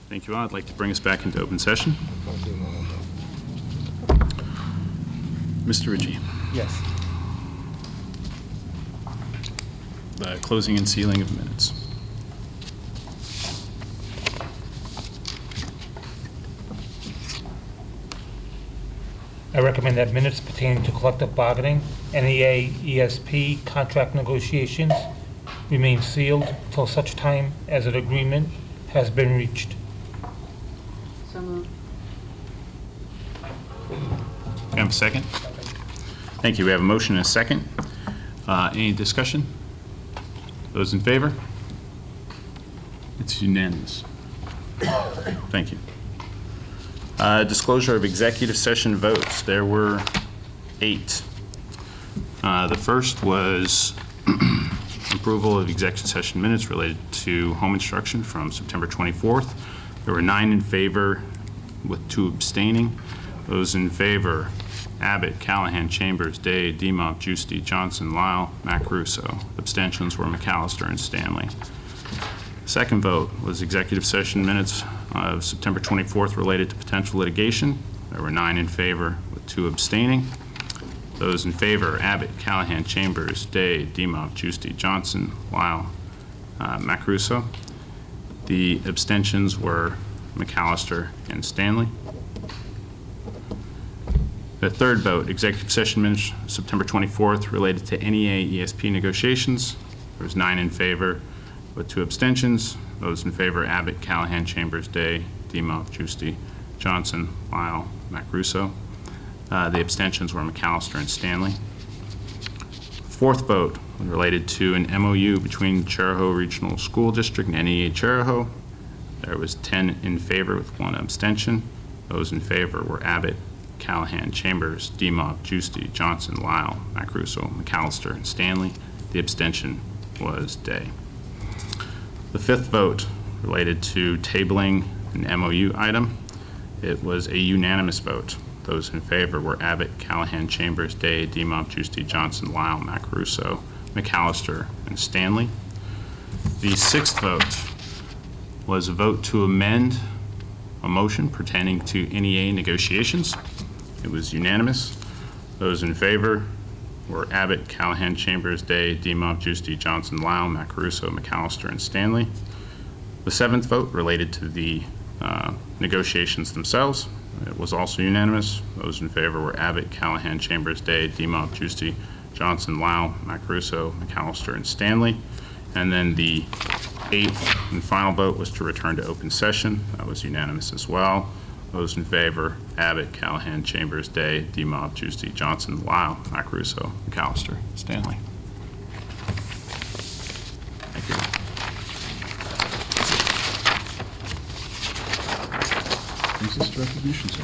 Thank you all. I'd like to bring us back into open session. Mr. Ritchie. Yes. The closing and sealing of minutes. I recommend that minutes pertaining to collective bargaining, NEA, ESP, contract negotiations remain sealed till such time as an agreement has been reached. So moved. Can I have a second? Thank you. We have a motion and a second. Any discussion? Those in favor? It's unanimous. Thank you. Disclosure of executive session votes. There were 8. The first was approval of executive session minutes related to home instruction from September 24th. There were 9 in favor with 2 abstaining. Those in favor: Abbott, Callahan, Chambers, Day, Demoff, Giusti, Johnson, Lyle, Mac Russo. Abstentions were McAllister and Stanley. Second vote was executive session minutes of September 24th related to potential litigation. There were 9 in favor with 2 abstaining. Those in favor: Abbott, Callahan, Chambers, Day, Demoff, Giusti, Johnson, Lyle, Mac Russo. The abstentions were McAllister and Stanley. The third vote, executive session minutes September 24th related to NEA ESP negotiations. There was 9 in favor with 2 abstentions. Those in favor: Abbott, Callahan, Chambers, Day, Demoff, Giusti, Johnson, Lyle, Mac Russo. The abstentions were McAllister and Stanley. Fourth vote related to an MOU between Charahoe Regional School District and NEA Charahoe. There was 10 in favor with 1 abstention. Those in favor were Abbott, Callahan, Chambers, Demoff, Giusti, Johnson, Lyle, Mac Russo, McAllister, and Stanley. The abstention was Day. The fifth vote related to tabling an MOU item. It was a unanimous vote. Those in favor were Abbott, Callahan, Chambers, Day, Demoff, Giusti, Johnson, Lyle, Mac Russo, McAllister, and Stanley. The sixth vote was a vote to amend a motion pertaining to NEA negotiations. It was unanimous. Those in favor were Abbott, Callahan, Chambers, Day, Demoff, Giusti, Johnson, Lyle, Mac Russo, McAllister, and Stanley. The seventh vote related to the negotiations themselves. It was also unanimous. Those in favor were Abbott, Callahan, Chambers, Day, Demoff, Giusti, Johnson, Lyle, Mac Russo, McAllister, and Stanley. And then the eighth and final vote was to return to open session. That was unanimous as well. Those in favor: Abbott, Callahan, Chambers, Day, Demoff, Giusti, Johnson, Lyle, Mac Russo, McAllister, Stanley. Thank you. Brings us to recognition, sir.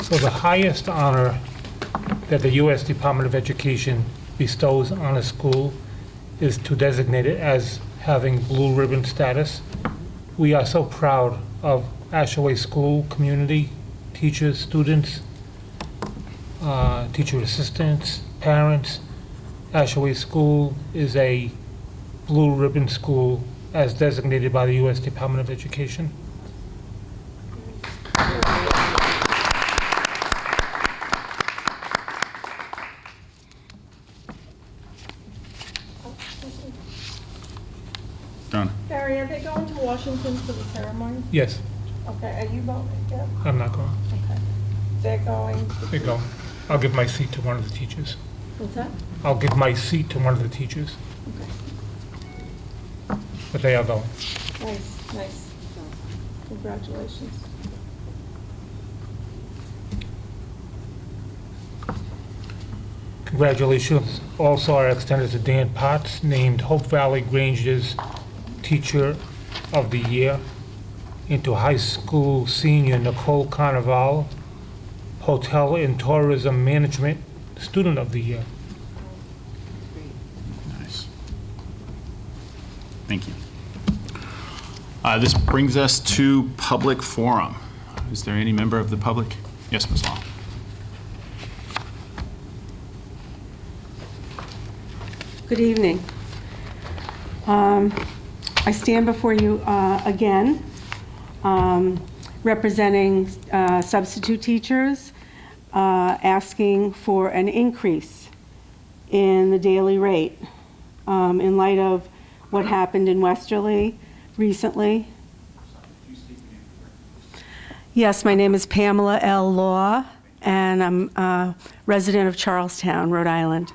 So the highest honor that the U.S. Department of Education bestows on a school is to designate it as having blue ribbon status. We are so proud of Ashaway School community, teachers, students, teacher assistants, parents. Ashaway School is a blue ribbon school as designated by the U.S. Department of Education. Done. Barry, are they going to Washington for the ceremony? Yes, Okay, are you going? Yeah, I'm not going. okay. They're going. There you go. I'll give my seat to one of the teachers. What's that? I'll give my seat to one of the teachers, Okay. but they are going. Nice, nice. Congratulations. Congratulations also are extended to Dan Potts, named Hope Valley Grange's Teacher of the Year, and to high school senior Nicole Carnival, Hotel and Tourism Management Student of the Year. Nice. Thank you. This brings us to public forum. Is there any member of the public? Yes, Ms. Long. Good evening. I stand before you again representing substitute teachers, asking for an increase in the daily rate in light of what happened in Westerly recently. Yes, my name is Pamela L. Law, and I'm a resident of Charlestown, Rhode Island.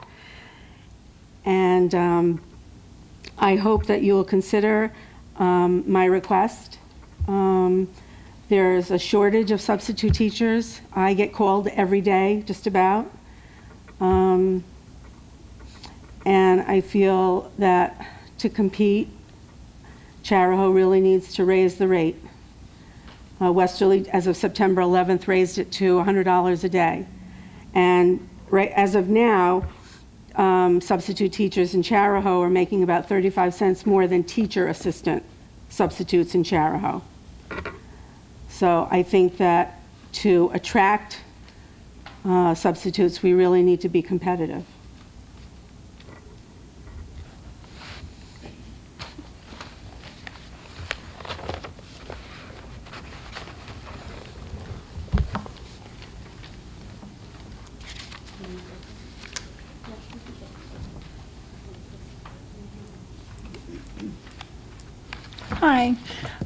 And I hope that you will consider my request. There's a shortage of substitute teachers. I get called every day, just about. And I feel that to compete, Charahoe really needs to raise the rate. Westerly, as of September 11th, raised it to $100 a day. And right as of now, substitute teachers in Charahoe are making about 35 cents more than teacher assistant substitutes in Charahoe. So I think that to attract substitutes, we really need to be competitive. Hi,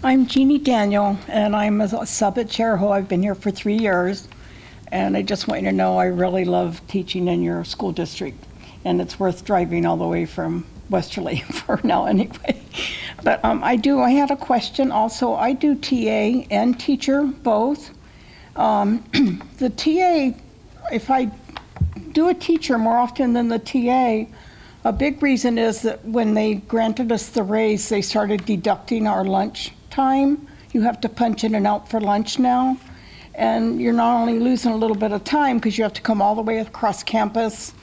I'm Jeannie Daniel, and I'm a sub at Charahoe. I've been here for 3 years, and I just want you to know I really love teaching in your school district, and it's worth driving all the way from Westerly for now anyway. But I had a question also. I do TA and teacher both. The TA, if I do a teacher more often than the TA, a big reason is that when they granted us the raise, they started deducting our lunch time. You have to punch in and out for lunch now. And you're not only losing a little bit of time because you have to come all the way across campus,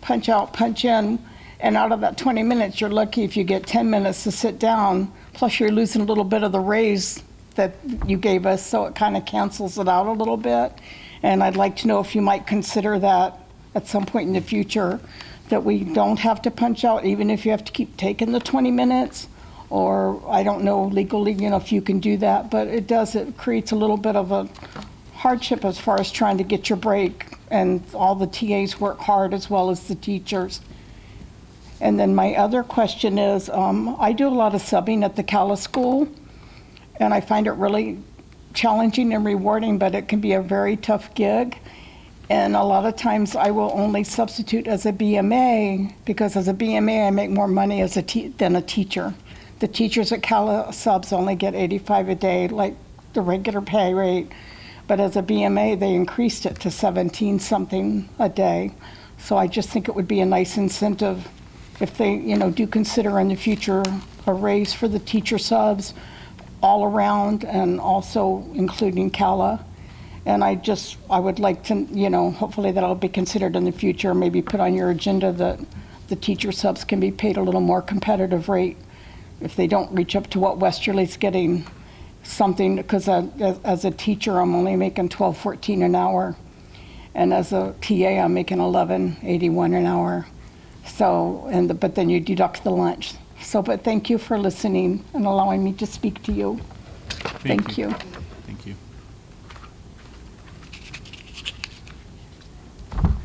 punch out, punch in, and out of that 20 minutes, you're lucky if you get 10 minutes to sit down, plus you're losing a little bit of the raise that you gave us, so it kind of cancels it out a little bit. And I'd like to know if you might consider that at some point in the future, that we don't have to punch out, even if you have to keep taking the 20 minutes, or I don't know legally, if you can do that, but it creates a little bit of a hardship as far as trying to get your break, and all the TAs work hard as well as the teachers. And then my other question is, I do a lot of subbing at the Cala School, and I find it really challenging and rewarding, but it can be a very tough gig. And a lot of times I will only substitute as a BMA, because as a BMA I make more money than a teacher. The teachers at Cala subs only get $85 a day, like the regular pay rate. But as a BMA, they increased it to 17 something a day. So I just think it would be a nice incentive if they, do consider in the future a raise for the teacher subs all around, and also including Cala. And I would like to, hopefully that'll be considered in the future, maybe put on your agenda that the teacher subs can be paid a little more competitive rate if they don't reach up to what Westerly's getting, something, because as a teacher, I'm only making $12.14 an hour. And as a TA, I'm making $11.81 an hour. So, but then you deduct the lunch. So, but thank you for listening and allowing me to speak to you. Thank you. Thank you.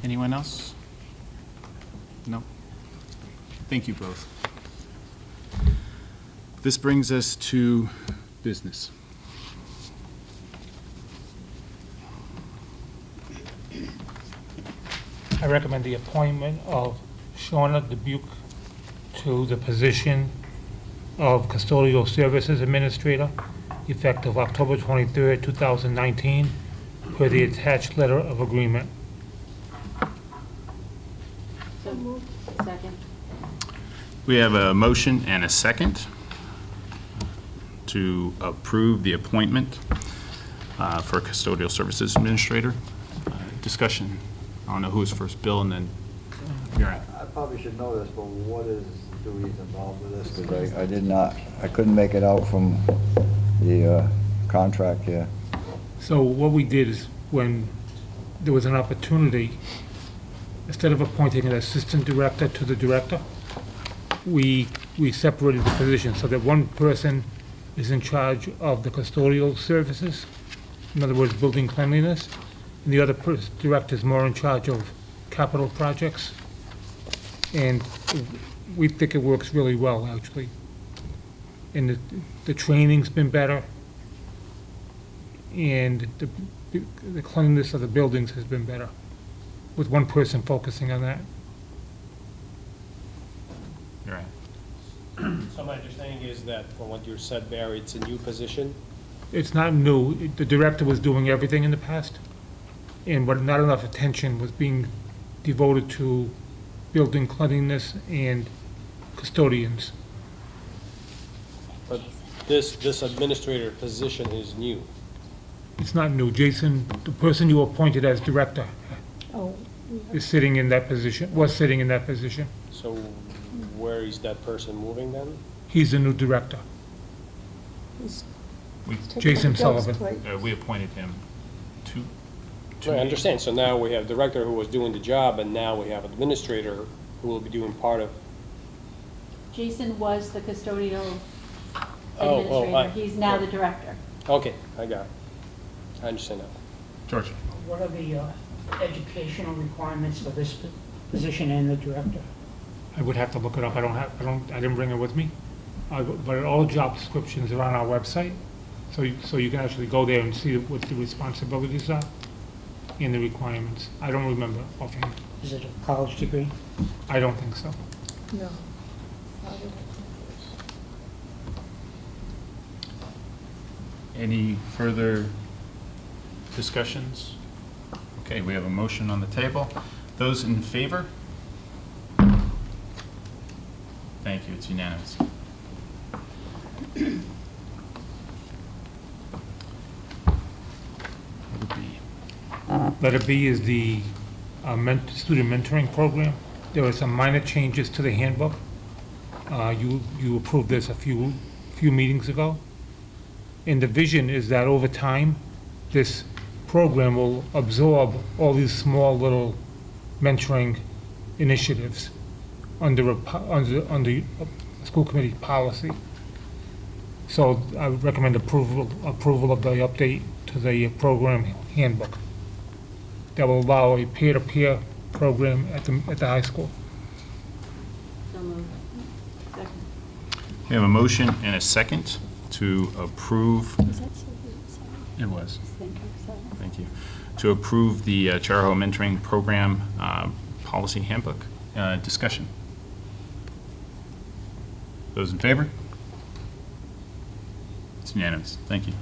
Anyone else? No? Thank you both. This brings us to business. I recommend the appointment of Shauna Dubuque to the position of Custodial Services Administrator, effective October 23rd, 2019, per the attached letter of agreement. So moved. Second. We have a motion and a second to approve the appointment for Custodial Services Administrator. Discussion. I don't know who was first, Bill, and then Muriel. I probably should know this, but what is the reason involved with this? Because I couldn't make it out from the contract here. So what we did is, when there was an opportunity, instead of appointing an assistant director to the director, we separated the position so that one person is in charge of the custodial services, in other words, building cleanliness, and the other director is more in charge of capital projects. And we think it works really well, actually. And the training's been better, and the cleanliness of the buildings has been better, with one person focusing on that. You're right. So my understanding is that from what you said, Barry, it's a new position? It's not new. The director was doing everything in the past, and but not enough attention was being devoted to building cleanliness and custodians. But this administrator position is new. It's not new. Jason, the person you appointed as director, Oh, is sitting in that position, was sitting in that position. So where is that person moving then? He's the new director. he's We, taking Jason Doug's Sullivan. plate. we appointed him to. I understand, so now we have director who was doing the job, and now we have administrator who will be doing part of, Jason was the custodial Oh, administrator. He's now the director. okay, I got it. I understand now. George? What are the educational requirements for this position and the director? I would have to look it up. I didn't bring it with me. But all job descriptions are on our website, so you can actually go there and see what the responsibilities are and the requirements. I don't remember offhand. Is it a college degree? I don't think so. No. I would- Any further discussions? Okay, we have a motion on the table. Those in favor? Thank you, it's unanimous. Letter B. Letter B is the student mentoring program. There were some minor changes to the handbook. You approved this a few meetings ago. And the vision is that over time, this program will absorb all these small little mentoring initiatives under a school committee policy. So I would recommend approval of the update to the program handbook that will allow a peer-to-peer program at the high school. So moved. Second. We have a motion and a second to approve. It was. Thank you. To approve the Charahoe Mentoring Program Policy Handbook. Discussion. Those in favor? It's unanimous. Thank you.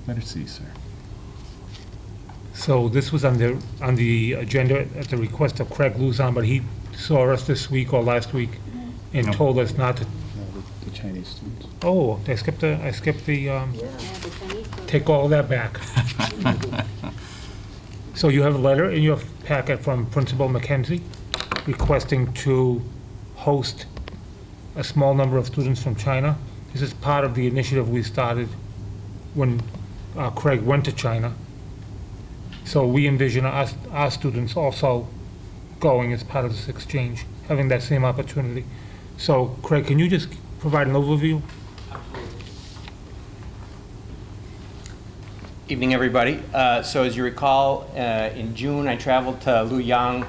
Letter C, sir. So this was on the agenda at the request of Craig Luzon, but he saw us this week or last week and No. told us not to. The Chinese students. Oh, I skipped the, Yeah, the Chinese program. take all that back. So you have a letter in your packet from Principal McKenzie requesting to host a small number of students from China. This is part of the initiative we started when Craig went to China. So we envision our students also going as part of this exchange, having that same opportunity. So Craig, can you just provide an overview? Evening, everybody. So as you recall, in June, I traveled to Luoyang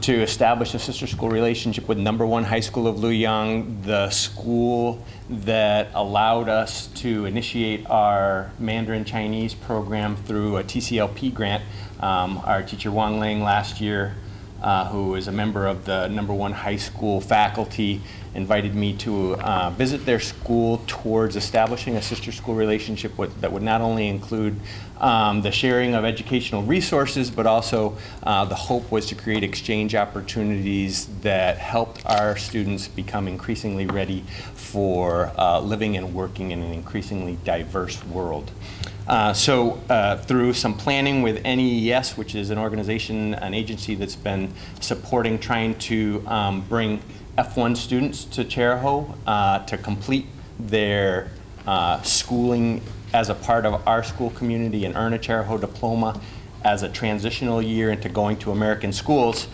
to establish a sister school relationship with #1 High School of Luoyang, the school that allowed us to initiate our Mandarin Chinese program through a TCLP grant. Our teacher Wang Ling last year, who is a member of the #1 High School faculty, invited me to visit their school towards establishing a sister school relationship that would not only include the sharing of educational resources, but also the hope was to create exchange opportunities that helped our students become increasingly ready for living and working in an increasingly diverse world. So through some planning with NEES, which is an organization, an agency that's been supporting trying to bring F1 students to Charahoe to complete their schooling as a part of our school community and earn a Charahoe diploma as a transitional year into going to American schools.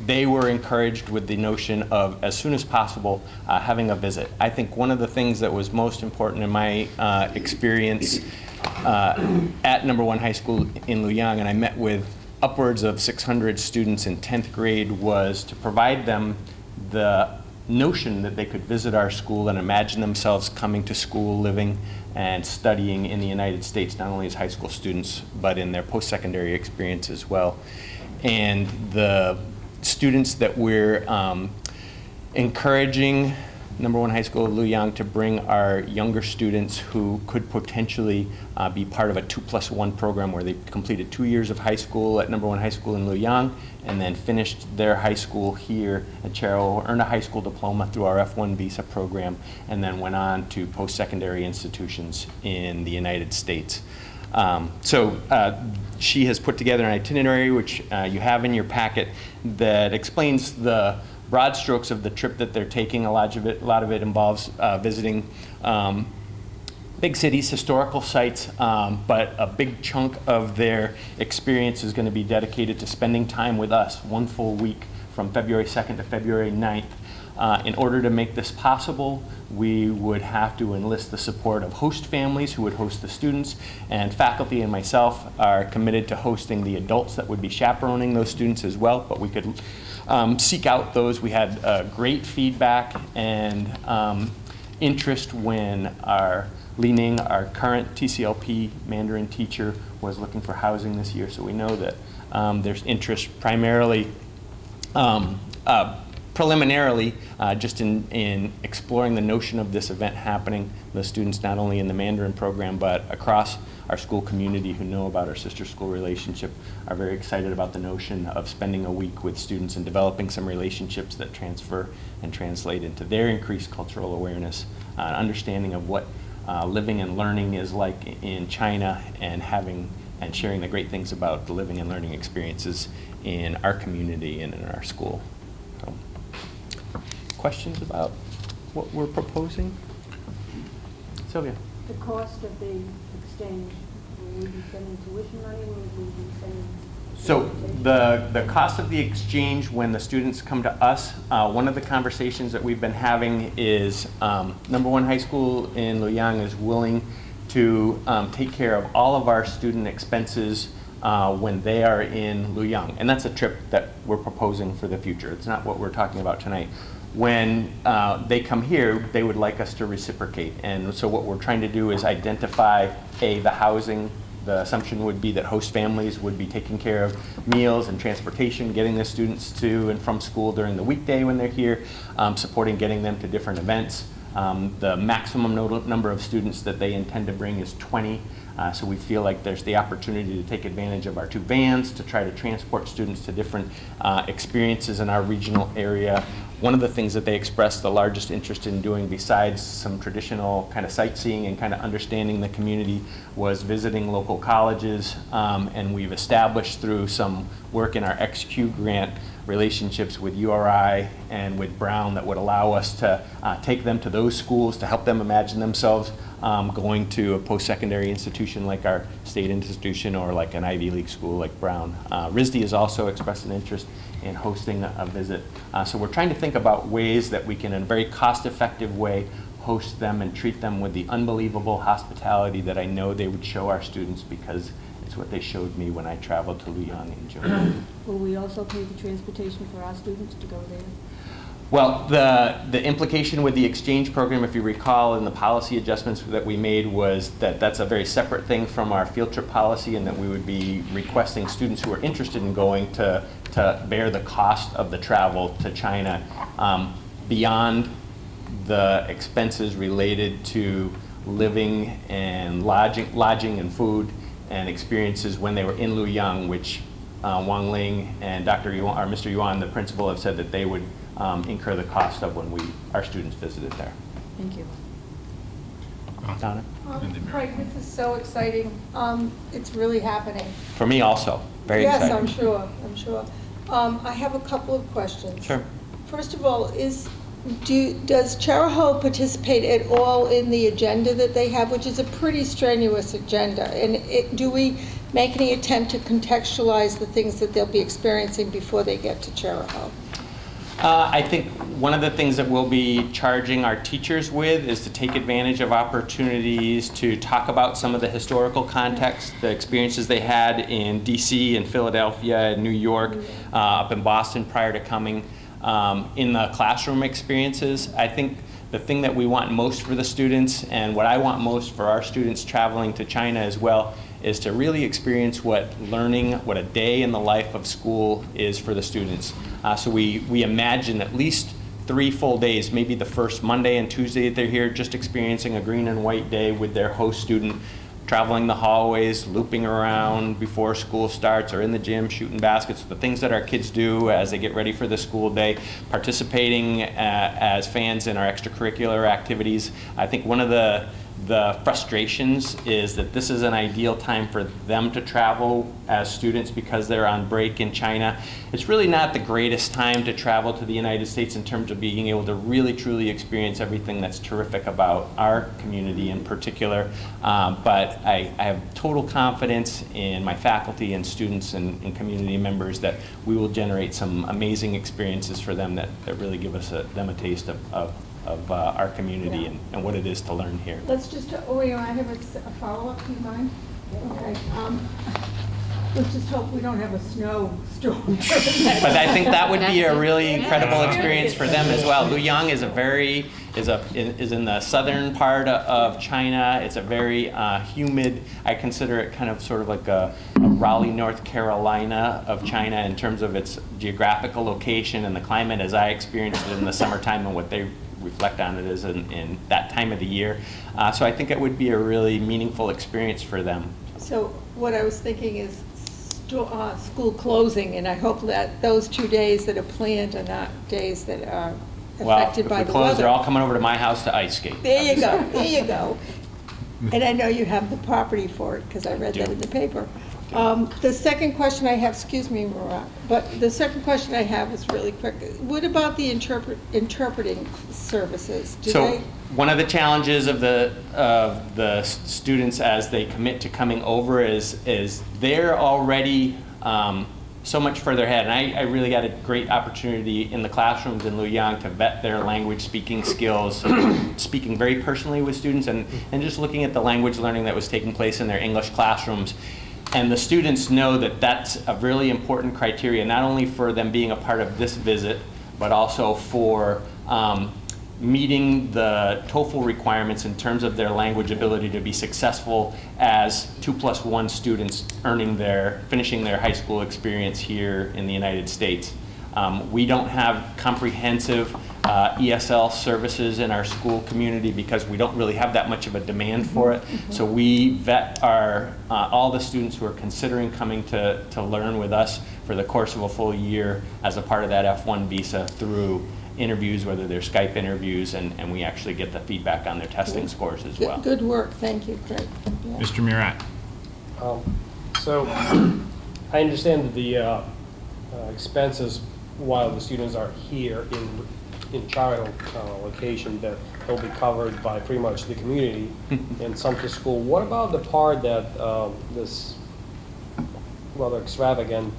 they were encouraged with the notion of, as soon as possible, having a visit. I think one of the things that was most important in my experience at number 1 high school in Luoyang, and I met with upwards of 600 students in 10th grade, was to provide them the notion that they could visit our school and imagine themselves coming to school, living and studying in the United States, not only as high school students, but in their post-secondary experience as well. And the students that we're encouraging number 1 high school of Luoyang to bring our younger students who could potentially be part of a 2+1 program where they completed 2 years of high school at number 1 high school in Luoyang and then finished their high school here at Chariho, earned a high school diploma through our F1 visa program, and then went on to post-secondary institutions in the United States. She has put together an itinerary, which you have in your packet, that explains the broad strokes of the trip that they're taking. A lot of it involves visiting big cities, historical sites, but a big chunk of their experience is going to be dedicated to spending time with us, 1 full week from February 2nd to February 9th. In order to make this possible, we would have to enlist the support of host families who would host the students, and faculty and myself are committed to hosting the adults that would be chaperoning those students as well, but we could seek out those. We had great feedback and interest when Li Ning, our current TCLP Mandarin teacher, was looking for housing this year, so we know that there's interest primarily preliminarily, just in exploring the notion of this event happening. The students, not only in the Mandarin program, but across our school community who know about our sister school relationship, are very excited about the notion of spending a week with students and developing some relationships that transfer and translate into their increased cultural awareness, understanding of what living and learning is like in China, and sharing the great things about the living and learning experiences in our community and in our school. So, questions about what we're proposing? Sylvia? The cost of the exchange, will we be sending tuition money, will we be sending? So the cost of the exchange when the students come to us, one of the conversations that we've been having is number 1 high school in Luoyang is willing to take care of all of our student expenses when they are in Luoyang. And that's a trip that we're proposing for the future. It's not what we're talking about tonight. When they come here, they would like us to reciprocate. And so what we're trying to do is identify, the housing. The assumption would be that host families would be taking care of meals and transportation, getting the students to and from school during the weekday when they're here, supporting getting them to different events. The maximum number of students that they intend to bring is 20. So we feel like there's the opportunity to take advantage of our 2 vans to try to transport students to different experiences in our regional area. One of the things that they expressed the largest interest in doing, besides some traditional kind of sightseeing and kind of understanding the community, was visiting local colleges. And we've established through some work in our XQ grant relationships with URI and with Brown that would allow us to take them to those schools to help them imagine themselves going to a post-secondary institution like our state institution or like an Ivy League school like Brown. RISD has also expressed an interest in hosting a visit. So we're trying to think about ways that we can, in a very cost-effective way, host them and treat them with the unbelievable hospitality that I know they would show our students, because it's what they showed me when I traveled to Luoyang in June. Will we also pay for transportation for our students to go there? Well, the implication with the exchange program, if you recall, in the policy adjustments that we made, was that that's a very separate thing from our field trip policy, and that we would be requesting students who are interested in going to bear the cost of the travel to China beyond the expenses related to living and lodging and food and experiences when they were in Luoyang, which Wang Ling and Dr. Yuan, or Mr. Yuan, the principal, have said that they would incur the cost of when our students visited there. Thank you. Donna? Craig, this is so exciting. It's really happening. For me also, very exciting. Yes, I'm sure. I have a couple of questions. Sure. First of all, does Chariho participate at all in the agenda that they have, which is a pretty strenuous agenda? And do we make any attempt to contextualize the things that they'll be experiencing before they get to Chariho? I think one of the things that we'll be charging our teachers with is to take advantage of opportunities to talk about some of the historical context, the experiences they had in DC and Philadelphia and New York, up in Boston prior to coming, in the classroom experiences. I think the thing that we want most for the students, and what I want most for our students traveling to China as well, is to really experience what a day in the life of school is for the students. So we imagine at least 3 full days, maybe the first Monday and Tuesday that they're here, just experiencing a green and white day with their host student, traveling the hallways, looping around before school starts, or in the gym shooting baskets, the things that our kids do as they get ready for the school day, participating as fans in our extracurricular activities. I think one of the frustrations is that this is an ideal time for them to travel as students because they're on break in China. It's really not the greatest time to travel to the United States in terms of being able to really truly experience everything that's terrific about our community in particular. But I have total confidence in my faculty and students and community members that we will generate some amazing experiences for them that really give them a taste of our community and what it is to learn here. Let's just, I have a follow-up, do you mind? Okay. Let's just hope we don't have a snowstorm. But I think that would be a really incredible experience for them as well. Luoyang is in the southern part of China. It's a very humid, I consider it kind of sort of like a Raleigh, North Carolina of China in terms of its geographical location and the climate as I experienced it in the summertime and what they reflect on it as in that time of the year. So I think it would be a really meaningful experience for them. So what I was thinking is school closing, and I hope that those 2 days that are planned are not days that are affected by the weather. Well, if we close, they're all coming over to my house to ice skate. There you go, there you go. And I know you have the property for it, because I read that in the paper. The second question I have, excuse me, Marat, but the second question I have is really quick. What about the interpreting services? So one of the challenges of the students as they commit to coming over is they're already so much further ahead. And I really got a great opportunity in the classrooms in Luoyang to vet their language speaking skills, speaking very personally with students and just looking at the language learning that was taking place in their English classrooms. And the students know that that's a really important criteria, not only for them being a part of this visit, but also for meeting the TOEFL requirements in terms of their language ability to be successful as 2+1 students finishing their high school experience here in the United States. We don't have comprehensive ESL services in our school community because we don't really have that much of a demand for it. So we vet all the students who are considering coming to learn with us for the course of a full year as a part of that F1 visa through interviews, whether they're Skype interviews, and we actually get the feedback on their testing scores as well. Good work, thank you, great. Yeah. Mr. Murat. So I understand that the expenses while the students are here in Chariho location, that they'll be covered by pretty much the community and some to school. What about the part that this rather extravagant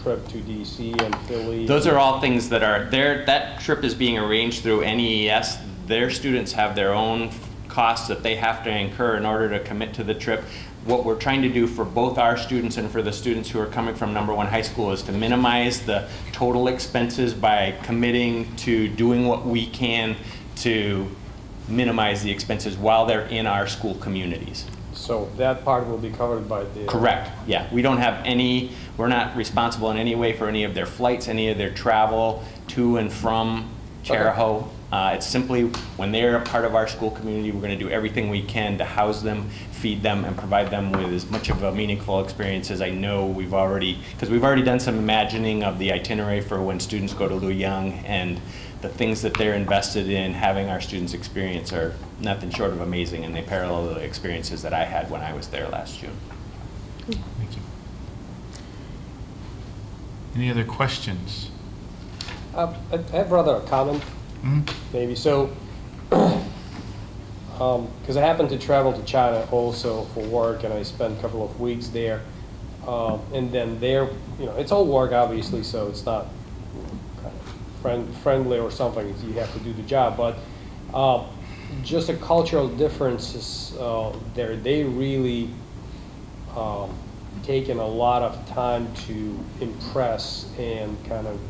trip to DC and Philly? Those are all things that are there. That trip is being arranged through NES. Their students have their own costs that they have to incur in order to commit to the trip. What we're trying to do for both our students and for the students who are coming from number 1 high school is to minimize the total expenses by committing to doing what we can to minimize the expenses while they're in our school communities. So that part will be covered by the... Correct, yeah. We're not responsible in any way for any of their flights, any of their travel to and from Chariho. It's simply when they're a part of our school community, we're going to do everything we can to house them, feed them, and provide them with as much of a meaningful experience as I know we've already done some imagining of the itinerary for when students go to Luoyang, and the things that they're invested in having our students experience are nothing short of amazing, and they parallel the experiences that I had when I was there last June. Thank you. Any other questions? I have rather a comment, maybe. So, because I happen to travel to China also for work, and I spent a couple of weeks there. And then there, it's all work, obviously, so it's not kind of friendly or something, you have to do the job. But just the cultural differences there, they really taken a lot of time to impress and kind of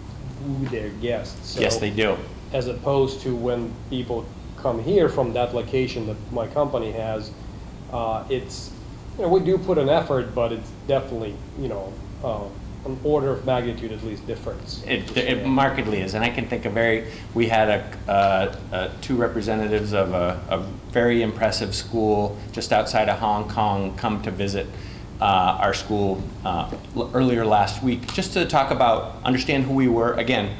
woo their guests. Yes, So, they do. as opposed to when people come here from that location that my company has, it's, we do put an effort, but it's definitely, an order of magnitude at least difference. It markedly is, and I can think of we had two representatives of a very impressive school just outside of Hong Kong come to visit our school earlier last week, just to talk about, understand who we were, again,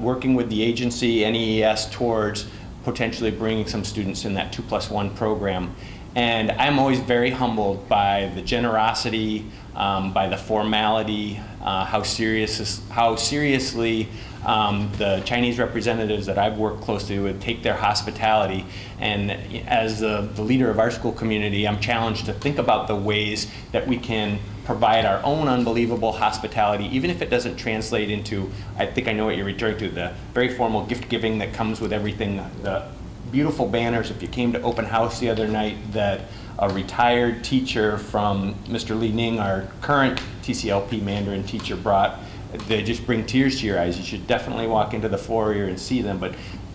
working with the agency, NEES, towards potentially bringing some students in that 2+1 program. And I'm always very humbled by the generosity, by the formality, how seriously the Chinese representatives that I've worked closely with take their hospitality. And as the leader of our school community, I'm challenged to think about the ways that we can provide our own unbelievable hospitality, even if it doesn't translate into, I think I know what you're referring to, the very formal gift giving that comes with everything, the beautiful banners. If you came to open house the other night, that a retired teacher from Mr. Li Ning, our current TCLP Mandarin teacher, brought, they just bring tears to your eyes. You should definitely walk into the foyer and see them.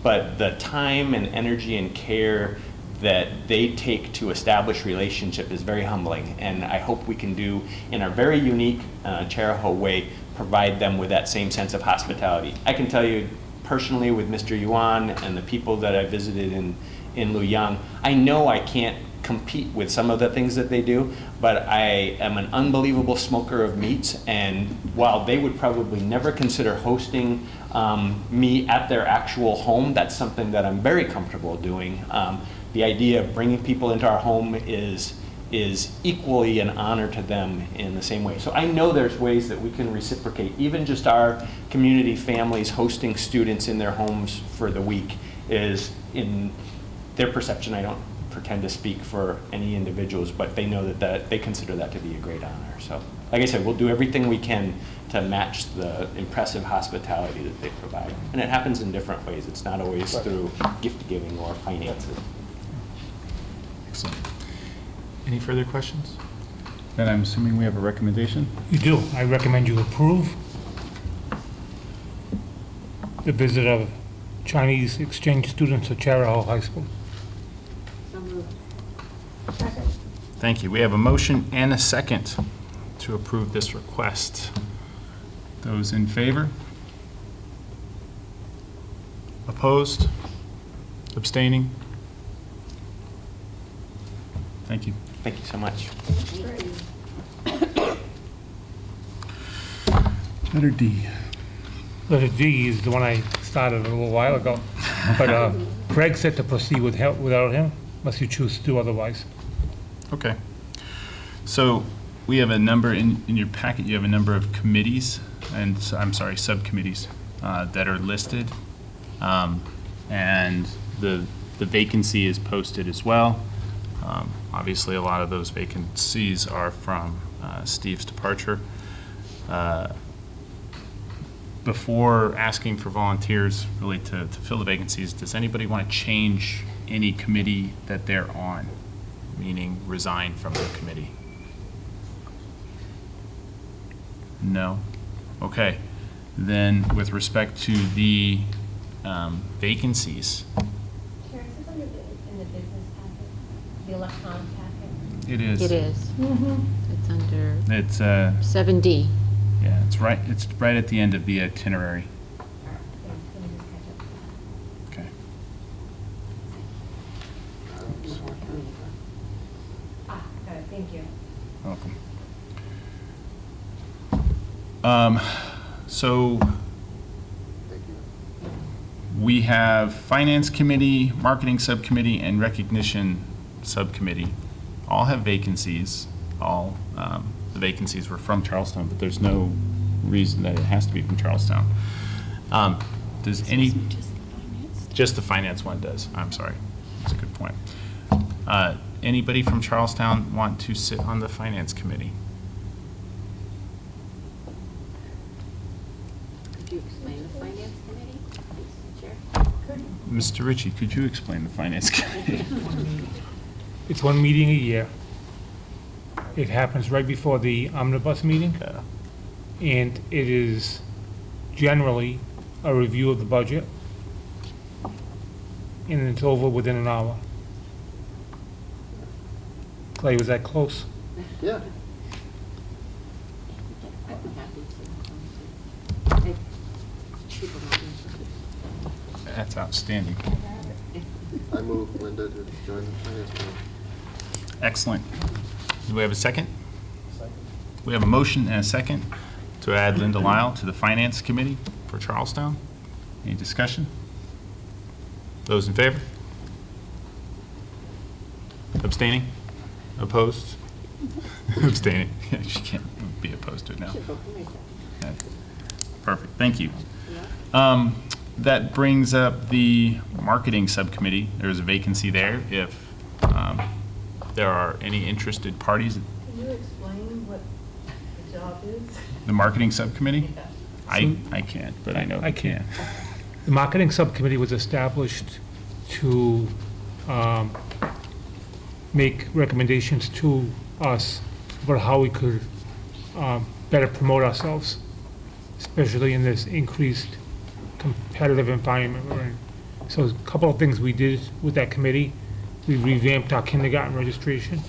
But the time and energy and care that they take to establish relationship is very humbling. And I hope we can do, in our very unique Charahoe way, provide them with that same sense of hospitality. I can tell you personally with Mr. Yuan and the people that I visited in Luoyang, I know I can't compete with some of the things that they do, but I am an unbelievable smoker of meats, and while they would probably never consider hosting me at their actual home, that's something that I'm very comfortable doing. The idea of bringing people into our home is equally an honor to them in the same way. So I know there's ways that we can reciprocate. Even just our community families hosting students in their homes for the week is, in their perception, I don't pretend to speak for any individuals, but they know that they consider that to be a great honor. So, like I said, we'll do everything we can to match the impressive hospitality that they provide. And it happens in different ways. It's not always through gift giving or finances. Excellent. Any further questions? Then I'm assuming we have a recommendation? You do. I recommend you approve the visit of Chinese exchange students at Charahoe High School. So moved. Thank you. We have a motion and a second to approve this request. Those in favor? Opposed? Abstaining? Thank you. Thank you so much. Letter D. Letter D is the one I started a little while ago, but Craig said to proceed without him, unless you choose to do otherwise. Okay. So we have a number, in your packet, you have a number of committees, and I'm sorry, subcommittees that are listed. And the vacancy is posted as well. Obviously, a lot of those vacancies are from Steve's departure. Before asking for volunteers really to fill the vacancies, does anybody want to change any committee that they're on, meaning resign from the committee? No? Okay. Then with respect to the vacancies, Chair, is this in the business packet, the electronic packet? it is. It is. It's under It's 7D. yeah, it's right at the end of the itinerary. Let me just catch up. Okay. Got it, thank you. Welcome. So we have Finance Committee, Marketing Subcommittee, and Recognition Subcommittee. All have vacancies. All the vacancies were from Charlestown, but there's no reason that it has to be from Charlestown. Does any? Just the finance one does. I'm sorry. That's a good point. Anybody from Charlestown want to sit on the Finance Committee? Could you explain the finance committee? Mr. Ritchie, could you explain the Finance Committee? It's one meeting a year. It happens right before the omnibus meeting. And it is generally a review of the budget. And it's over within an hour. Clay, was that close? Yeah. That's outstanding. I move Linda to join the Finance Committee. Excellent. Do we have a second? We have a motion and a second to add Linda Lyle to the Finance Committee for Charlestown. Any discussion? Those in favor? Abstaining? Opposed? Abstaining. Yeah, she can't be opposed to it now. Yeah. Perfect, thank you. That brings up the Marketing Subcommittee. There's a vacancy there. If there are any interested parties. Can you explain what the job is? The Marketing Subcommittee? I can't, but I know I can. The Marketing Subcommittee was established to make recommendations to us about how we could better promote ourselves, especially in this increased competitive environment we're in. So a couple of things we did with that committee. We revamped our kindergarten registration.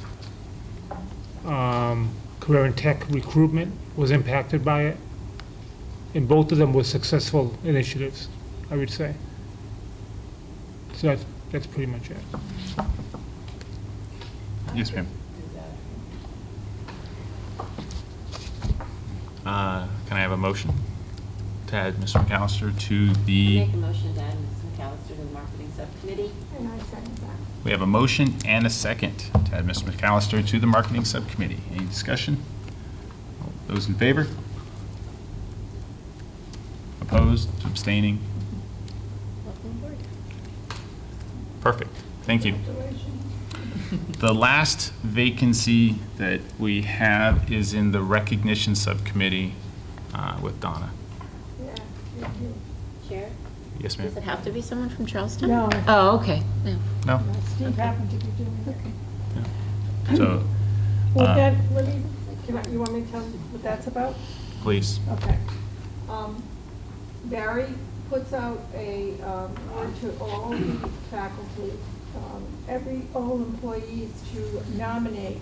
Career and tech recruitment was impacted by it. And both of them were successful initiatives, I would say. So that's pretty much it. Yes, ma'am. Can I have a motion to add Ms. McAllister to the... Make a motion to add Ms. McAllister to the Marketing Subcommittee. And I second that. We have a motion and a second to add Ms. McAllister to the Marketing Subcommittee. Any discussion? Those in favor? Opposed? Abstaining? Perfect. Thank you. The last vacancy that we have is in the Recognition Subcommittee with Donna. Yeah, thank you. Chair, Yes, does it ma'am. have to be someone from Charlestown? No. Oh, okay. No. No? Steve happened to be doing it. So, Well, that, you want me to tell you what that's about? please. Okay. Barry puts out a word to all the faculty, all employees to nominate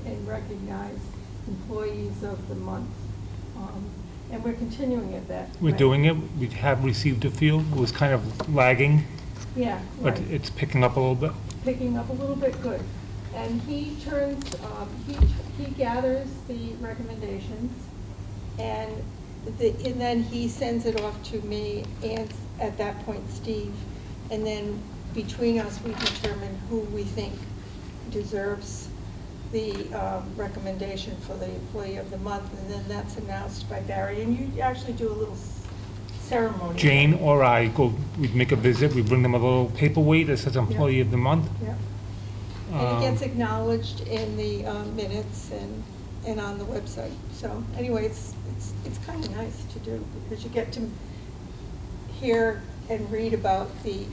and recognize employees of the month. And we're continuing at that. We're way. doing it. We have received a few. It was kind of lagging, Yeah, but right. it's picking up a little bit. Picking up a little bit, good. And he turns, he gathers the recommendations, and then he sends it off to me, and at that point, Steve. And then between us, we determine who we think deserves the recommendation for the Employee of the Month, and then that's announced by Barry. And you actually do a little ceremony. Jane or I go, we'd make a visit, we bring them a little paperweight that says Employee of the Month. Yeah. And it gets acknowledged in the minutes and on the website. So anyway, it's kind of nice to do, because you get to hear and read about the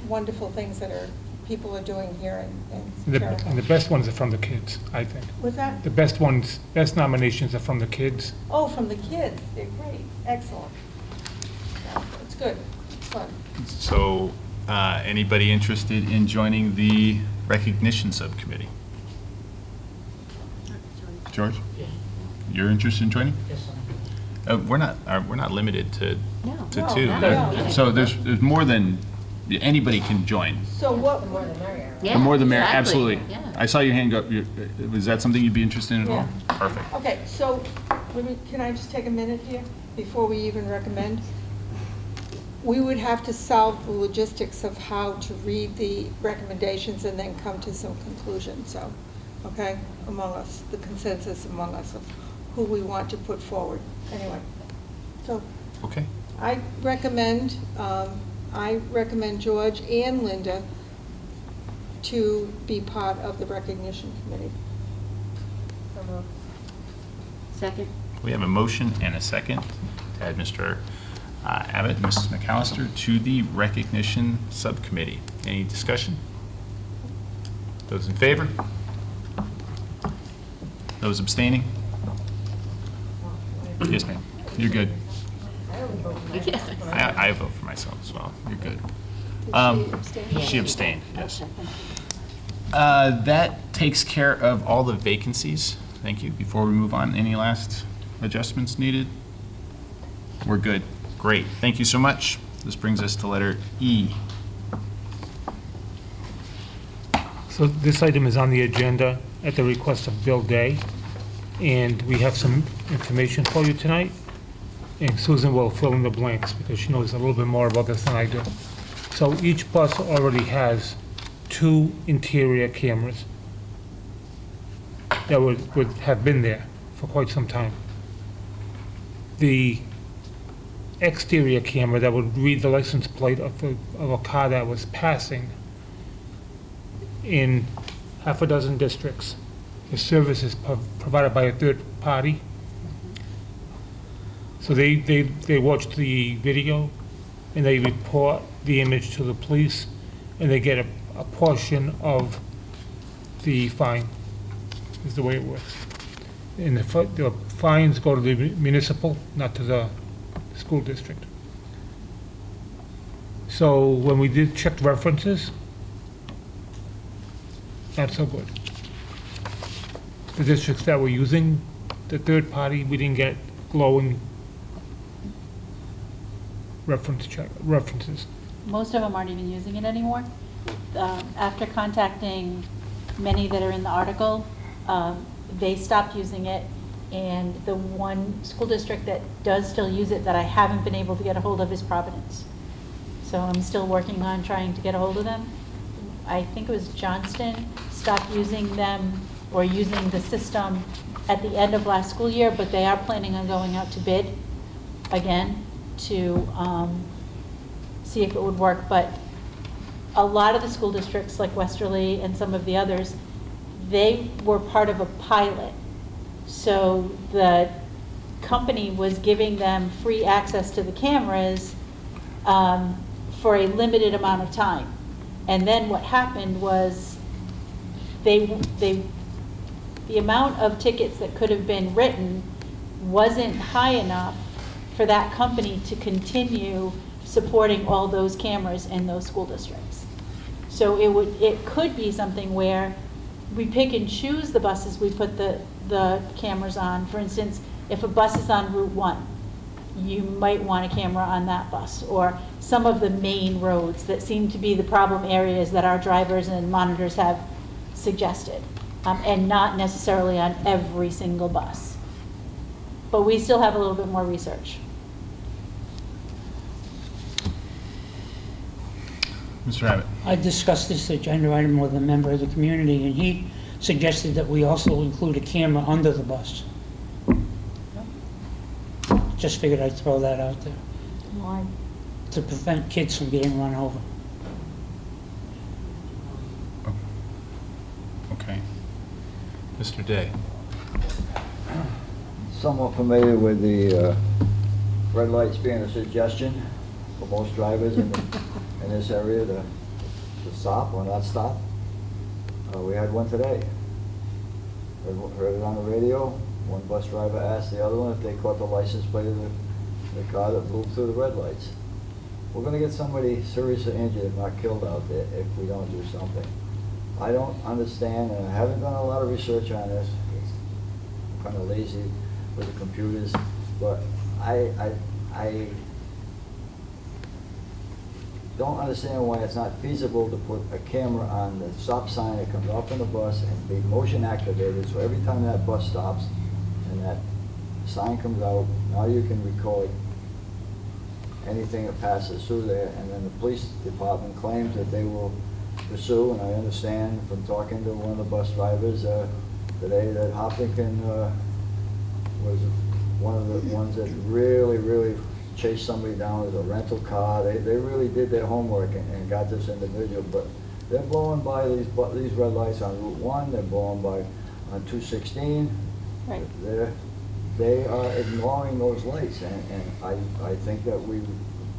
wonderful things that people are doing here in And the Jericho. best ones are from the kids, I think. What's that? The best nominations are from the kids. Oh, from the kids. They're great. Excellent. Yeah, it's good. It's fun. So, anybody interested in joining the Recognition Subcommittee? George? You're interested in joining? Yes, I am. We're not limited to No. two. No. So there's more than, anybody can join. So what? The more the merrier. Yeah, The more the merrier, exactly. absolutely. Yeah. I saw your hand go up. Was that something you'd be interested in at all? Perfect. Okay, so can I just take a minute here before we even recommend? We would have to solve the logistics of how to read the recommendations and then come to some conclusions, so, okay, among us, the consensus among us of who we want to put forward. Anyway, so Okay. I recommend George and Linda to be part of the recognition committee. So moved. Second. We have a motion and a second to add Mr. Abbott and Mrs. McAllister to the Recognition Subcommittee. Any discussion? Those in favor? Those abstaining? Yes, ma'am. You're good. I vote for myself as well. You're good. She abstained, yes. That takes care of all the vacancies. Thank you. Before we move on, any last adjustments needed? We're good. Great. Thank you so much. This brings us to letter E. So this item is on the agenda at the request of Bill Day, and we have some information for you tonight. And Susan will fill in the blanks because she knows a little bit more about this than I do. So each bus already has 2 interior cameras that would have been there for quite some time. The exterior camera that would read the license plate of a car that was passing in half a dozen districts. The service is provided by a third party. So they watch the video and they report the image to the police and they get a portion of the fine, is the way it works. And the fines go to the municipal, not to the school district. So when we did check references, not so good. The districts that were using the third party, we didn't get glowing references. Most of them aren't even using it anymore. After contacting many that are in the article, they stopped using it, and the one school district that does still use it that I haven't been able to get a hold of is Providence. So I'm still working on trying to get a hold of them. I think it was Johnston stopped using them or using the system at the end of last school year, but they are planning on going out to bid again to see if it would work. But a lot of the school districts like Westerly and some of the others, they were part of a pilot. So the company was giving them free access to the cameras for a limited amount of time. And then what happened was the amount of tickets that could have been written wasn't high enough for that company to continue supporting all those cameras in those school districts. So it could be something where we pick and choose the buses we put the cameras on. For instance, if a bus is on Route 1, you might want a camera on that bus, or some of the main roads that seem to be the problem areas that our drivers and monitors have suggested, and not necessarily on every single bus. But we still have a little bit more research. Mr. Abbott. I discussed this agenda item with a member of the community, and he suggested that we also include a camera under the bus. Just figured I'd throw that out there. Why? To prevent kids from getting run over. Okay. Mr. Day. Somewhat familiar with the red lights being a suggestion for most drivers in this area to stop or not stop. We had one today. Heard it on the radio. One bus driver asked the other one if they caught the license plate of the car that moved through the red lights. We're going to get somebody seriously injured, if not killed, out there if we don't do something. I don't understand, and I haven't done a lot of research on this. I'm kind of lazy with the computers, but I don't understand why it's not feasible to put a camera on the stop sign that comes off in the bus and be motion activated, so every time that bus stops and that sign comes out, now you can record anything that passes through there, and then the police department claims that they will pursue, and I understand from talking to one of the bus drivers today that Hopkinton was one of the ones that really chased somebody down with a rental car. They really did their homework and got this individual, but they're blowing by these red lights on Route 1, they're blowing by on 216. Right. They're they are ignoring those lights, and I think that we,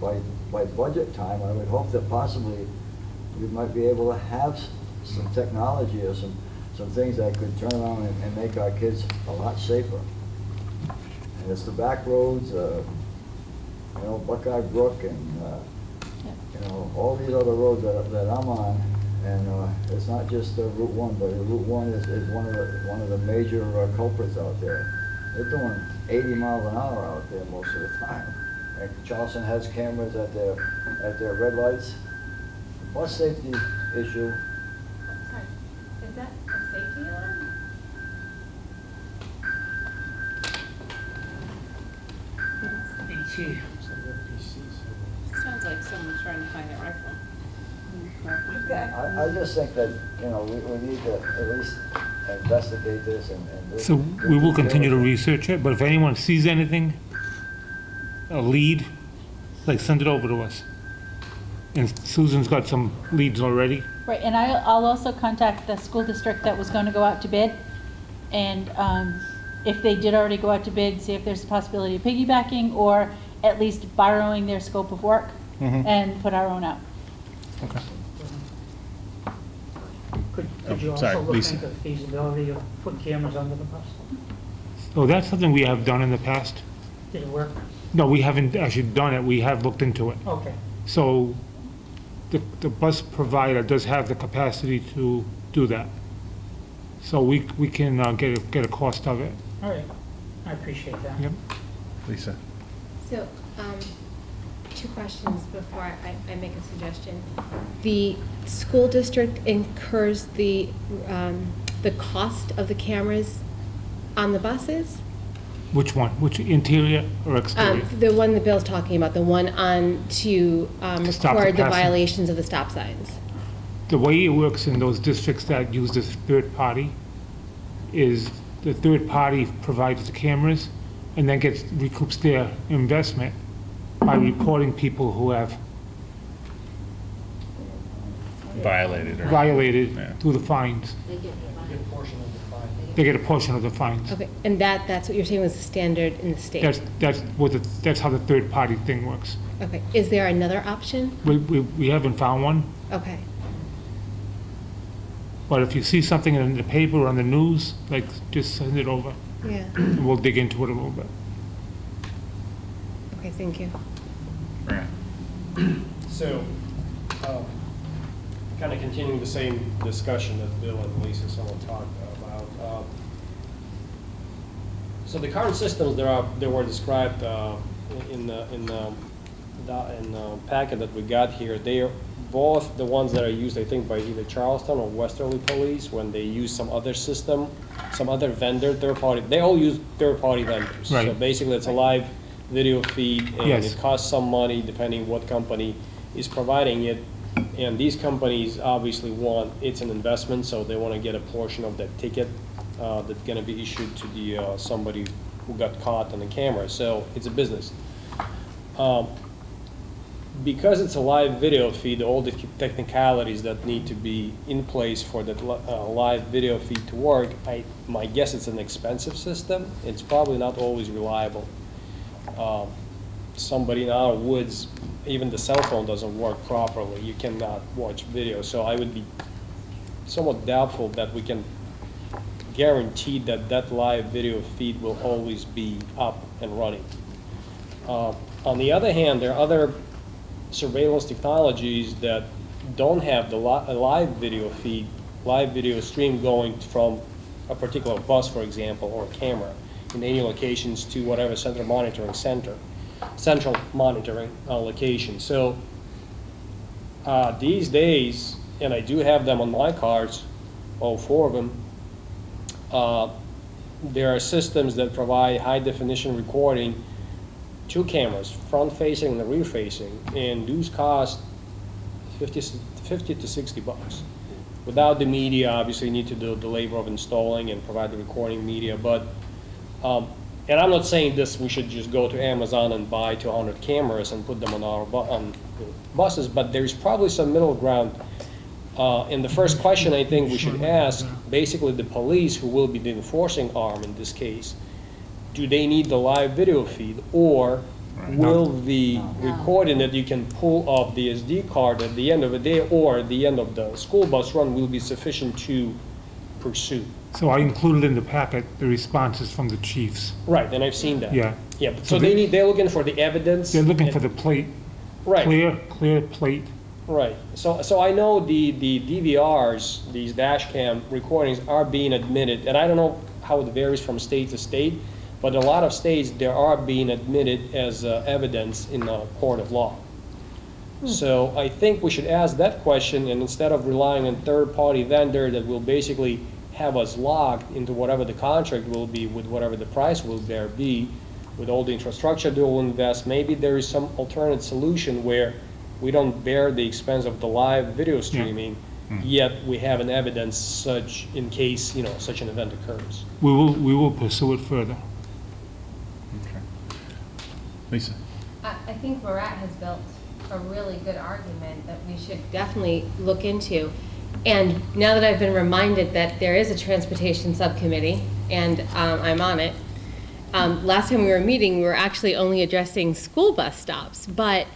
by budget time, I would hope that possibly we might be able to have some technology or some things that could turn around and make our kids a lot safer. And it's the back roads, you know, Buckeye Brook and, you know, all these other roads that I'm on, and it's not just Route 1, but Route 1 is one of the major culprits out there. They're doing 80 miles an hour out there most of the time. And Charleston has cameras at their red lights. Bus safety issue. Sorry, is that a safety alarm? Sounds like someone's trying to find their iPhone. I just think that, you know, we need to at least investigate this and. So we will continue to research it, but if anyone sees anything, a lead, like, send it over to us. And Susan's got some leads already. Right, and I'll also contact the school district that was going to go out to bid. And if they did already go out to bid, see if there's a possibility of piggybacking or at least borrowing their scope of work and put our own out. Okay. Could you sorry, also look Lisa. into the feasibility of putting cameras under the bus? So that's something we have done in the past. Did it work? No, we haven't actually done it. We have looked into it. Okay. So the bus provider does have the capacity to do that. So we can get a cost of it. All right. I appreciate that. Yep. Lisa? So, two questions before I make a suggestion. The school district incurs the cost of the cameras on the buses? Which one? Which, interior or exterior? The one that Bill's talking about, the one on to Stop the record the passing. violations of the stop signs. The way it works in those districts that use this third party is the third party provides the cameras and then recoups their investment by reporting people who have Violated or? violated Yeah. through the fines. They get They get a portion of the fines. Okay, and that's what you're saying was the standard in the state? That's how the third party thing works. Okay, is there another option? We haven't found one, Okay, but if you see something in the paper or on the news, like, just send it over yeah, and we'll dig into it a little bit. okay, thank you. So, kind of continuing the same discussion that Bill and Lisa someone talked about. So the current systems that were described in the packet that we got here, they are both the ones that are used, I think, by either Charleston or Westerly Police when they use some other system, some other vendor, third party. They all use third party vendors. Right. So basically, it's a live video feed, and Yes. it costs some money depending what company is providing it. And these companies obviously it's an investment, so they want to get a portion of that ticket that's going to be issued to the somebody who got caught on the camera. So it's a business. Because it's a live video feed, all the technicalities that need to be in place for that live video feed to work, my guess it's an expensive system. It's probably not always reliable. Somebody in our woods, even the cell phone doesn't work properly. You cannot watch video. So I would be somewhat doubtful that we can guarantee that that live video feed will always be up and running. On the other hand, there are other surveillance technologies that don't have the live video feed, live video stream going from a particular bus, for example, or camera in any locations to whatever central monitoring location. So these days, and I do have them on my cards, all 4 of them, there are systems that provide high definition recording, 2 cameras, front facing and rear facing, and those cost $50 to $60. Without the media, obviously you need to do the labor of installing and provide the recording media, but and I'm not saying this, we should just go to Amazon and buy 200 cameras and put them on our buses, but there's probably some middle ground. And the first question I think we should ask, basically the police, who will be the enforcing arm in this case, do they need the live video feed? Or will the recording that you can pull off the SD card at the end of the day or at the end of the school bus run will be sufficient to pursue? So I included in the packet the responses from the chiefs. Right, and I've seen that. Yeah. Yeah, so they're looking for the evidence. They're looking for the plate, Right. clear plate. Right. So I know the DVRs, these dash cam recordings are being admitted, and I don't know how it varies from state to state, but a lot of states, they are being admitted as evidence in a court of law. So I think we should ask that question, and instead of relying on third-party vendor that will basically have us locked into whatever the contract will be with whatever the price will there be, with all the infrastructure they will invest, maybe there is some alternate solution where we don't bear the expense of the live video streaming, yet we have an evidence such in case, such an event occurs. We will pursue it further. Lisa? I think Murat has built a really good argument that we should definitely look into. And now that I've been reminded that there is a transportation subcommittee, and I'm on it, last time we were meeting, we were actually only addressing school bus stops. But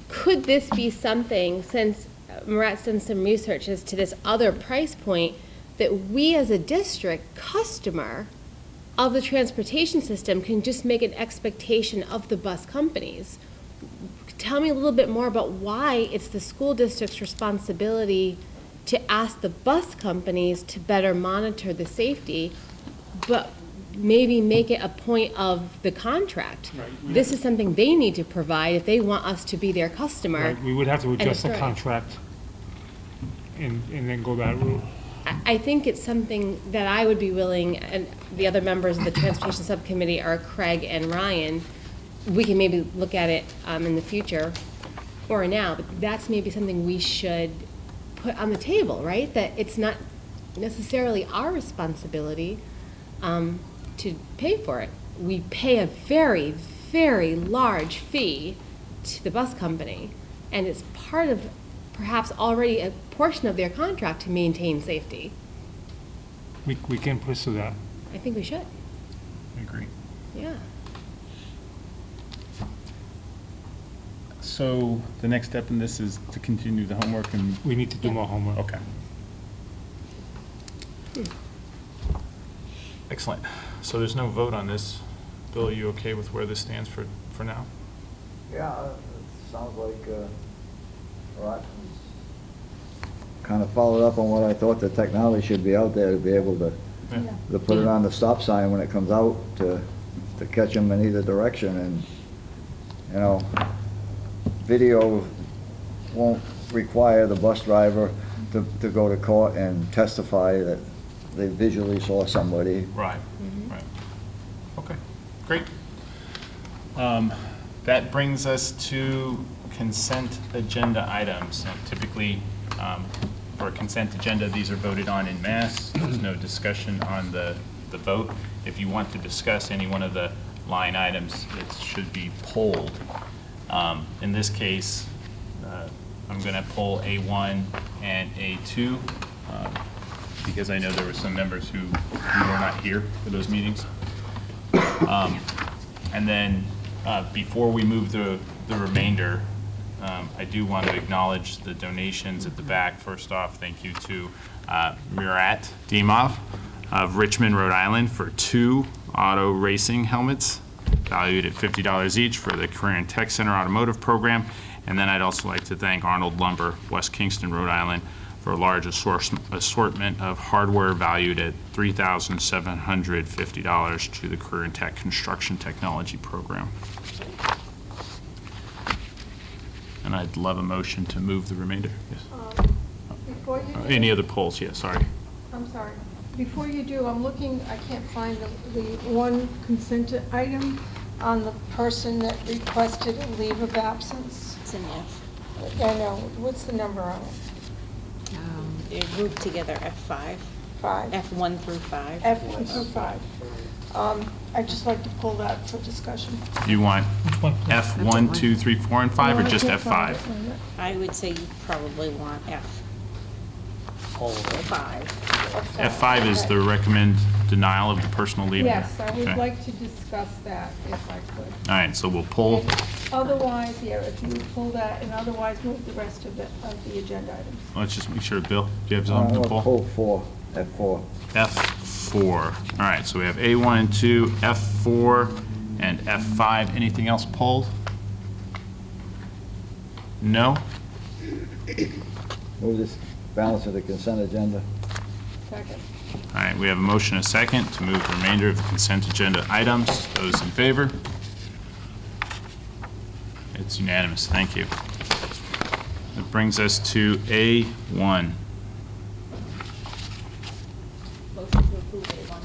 could this be something, since Murat's done some research as to this other price point, that we as a district customer of the transportation system can just make an expectation of the bus companies? Tell me a little bit more about why it's the school district's responsibility to ask the bus companies to better monitor the safety, but maybe make it a point of the contract. This is something they need to provide if they want us to be their customer. Right, we would have to adjust the destroy it. contract and then go that route. I think it's something that I would be willing, and the other members of the Transportation Subcommittee are Craig and Ryan. We can maybe look at it in the future or now, but that's maybe something we should put on the table, right? That it's not necessarily our responsibility to pay for it. We pay a very, very large fee to the bus company, and it's part of perhaps already a portion of their contract to maintain safety. We can pursue that. I think we should, I agree. yeah. So the next step in this is to continue the homework and. We need to do more homework. Okay. Excellent. So there's no vote on this. Bill, are you okay with where this stands for now? Yeah, it sounds like, right, kind of followed up on what I thought the technology should be out there to be able to put it on the stop sign when it comes out to catch them in either direction. And, video won't require the bus driver to go to court and testify that they visually saw somebody. Right, right. Okay, great. That brings us to consent agenda items. Now, typically, for a consent agenda, these are voted on en masse. There's no discussion on the vote. If you want to discuss any one of the line items, it should be polled. In this case, I'm going to poll A1 and A2 because I know there were some members who were not here for those meetings. And then before we move the remainder, I do want to acknowledge the donations at the back. First off, thank you to Murat Dimov of Richmond, Rhode Island for 2 auto racing helmets valued at $50 each for the Career and Tech Center Automotive Program. And then I'd also like to thank Arnold Lumber, West Kingston, Rhode Island, for a large assortment of hardware valued at $3,750 to the Career and Tech Construction Technology Program. And I'd love a motion to move the remainder. Yes. Before you do, Any other polls? Yeah, sorry. I'm sorry. Before you do, I'm looking, I can't find the one consent item on the person that requested a leave of absence. It's an F. I know, what's the number on it? They're grouped together, F5. 5? F1 through 5. F1 through 5. I'd just like to pull that for discussion. Do you want F1, 2, 3, 4, and 5, or just F5? I would say you probably want F. All of them. 5. F5 is the recommended denial of the personal leave? Yes, I would Okay. like to discuss that if I could. All right, so we'll pull, Otherwise, yeah, if you would pull that, and otherwise move the rest of the agenda items. let's just make sure, Bill, do you have something to pull? Pull 4, F4. F4. All right, so we have A1 and 2, F4, and F5. Anything else pulled? No? Move this balance of the consent agenda. Second. All right, we have a motion and a second to move the remainder of the consent agenda items. Those in favor? It's unanimous, thank you. That brings us to A1. Motion to approve A1.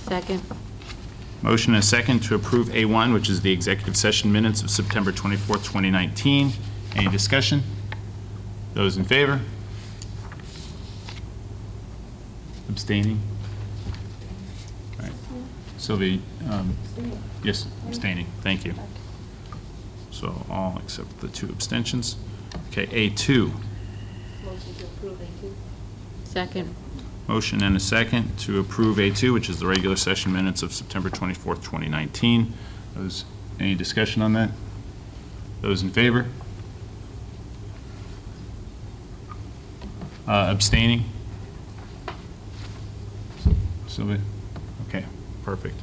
Second. Motion and a second to approve A1, which is the executive session minutes of September 24th, 2019. Any discussion? Those in favor? Abstaining? All right. Sylvie, yes, abstaining, thank you. So all except the 2 abstentions. Okay, A2. Motion to approve A2. Second. Motion and a second to approve A2, which is the regular session minutes of September 24th, 2019. Any discussion on that? Those in favor? Abstaining? Sylvia? Okay, perfect.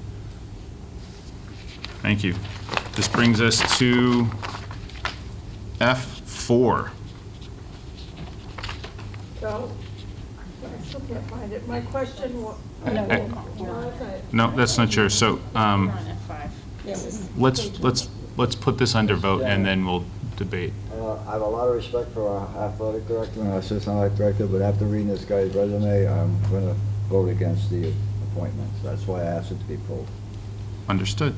Thank you. This brings us to F4. So, I still can't find it. My question was. No, that's not yours. So We're on F5. let's put this under vote and then we'll debate. I have a lot of respect for our athletic director and our assistant athletic director, but after reading this guy's resume, I'm going to vote against the appointment. That's why I asked it to be pulled. Understood.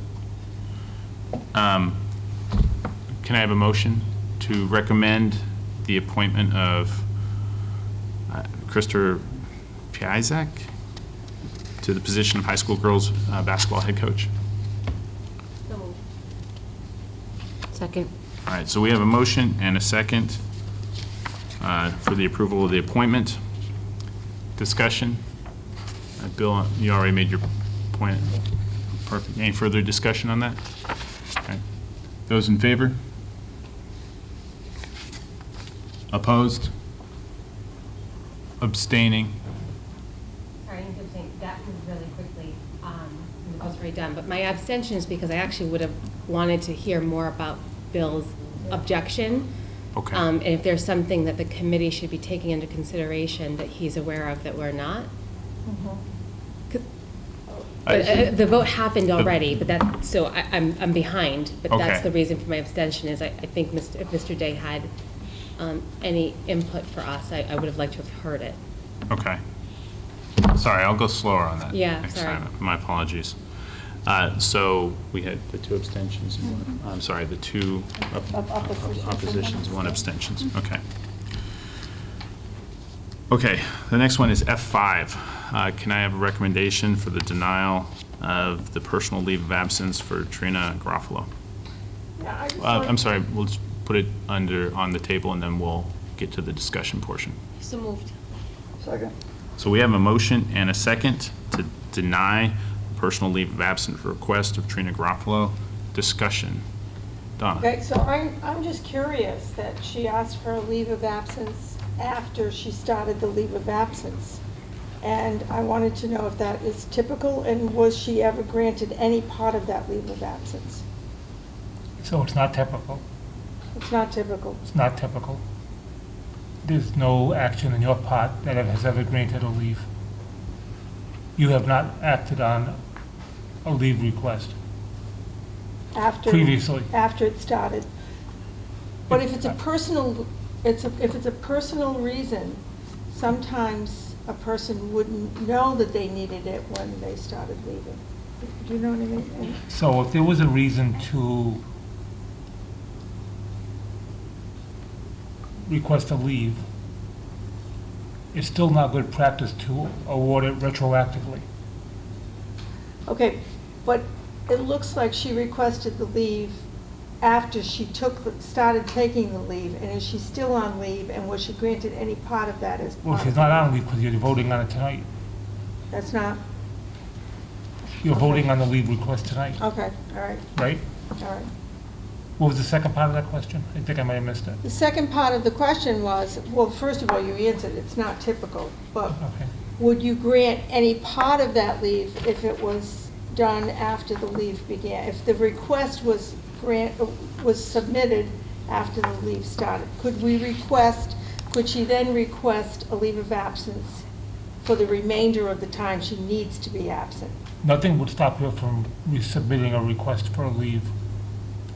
Can I have a motion to recommend the appointment of Krista Piazak to the position of high school girls basketball head coach? So moved. Second. All right, so we have a motion and a second for the approval of the appointment. Discussion? Bill, you already made your point. Perfect. Any further discussion on that? Okay. Those in favor? Opposed? Abstaining? Sorry, I need to abstain. That was really quickly, it was already done, but my abstention is because I actually would have wanted to hear more about Bill's objection. Okay. And if there's something that the committee should be taking into consideration that he's aware of that we're not. The vote happened already, but that, so I'm behind, but that's Okay. the reason for my abstention is I think if Mr. Day had any input for us, I would have liked to have heard it. Okay. Sorry, I'll go slower on that. Yeah, next sorry. time. My apologies. So we had the 2 abstentions, and I'm sorry, the 2 oppositions, 1 abstentions. Okay. Okay, the next one is F5. Can I have a recommendation for the denial of the personal leave of absence for Trina Garofalo? Yeah, I just I'm sorry, we'll just put it on the table and then we'll get to the discussion portion. So moved. Second. So we have a motion and a second to deny personal leave of absence request of Trina Garofalo. Discussion. Donna? Okay, so I'm just curious that she asked for a leave of absence after she started the leave of absence. And I wanted to know if that is typical, and was she ever granted any part of that leave of absence? So it's not typical. It's not typical. It's not typical. There's no action on your part that has ever granted a leave. You have not acted on a leave request After. previously. After it started. But if it's a personal, if it's a personal reason, sometimes a person wouldn't know that they needed it when they started leaving. Do you know what I mean? So if there was a reason to request a leave, it's still not good practice to award it retroactively. Okay, but it looks like she requested the leave after she started taking the leave, and is she still on leave, and was she granted any part of that as part Well, of she's the not on leave? leave because you're voting on it tonight. That's not, You're voting on the leave request tonight, Okay, all right, right? all right. What was the second part of that question? I think I might have missed it. The second part of the question was, well, first of all, you answered, it's not typical, but Okay. would you grant any part of that leave if it was done after the leave began? If the request was submitted after the leave started, could she then request a leave of absence for the remainder of the time she needs to be absent? Nothing would stop her from resubmitting a request for a leave.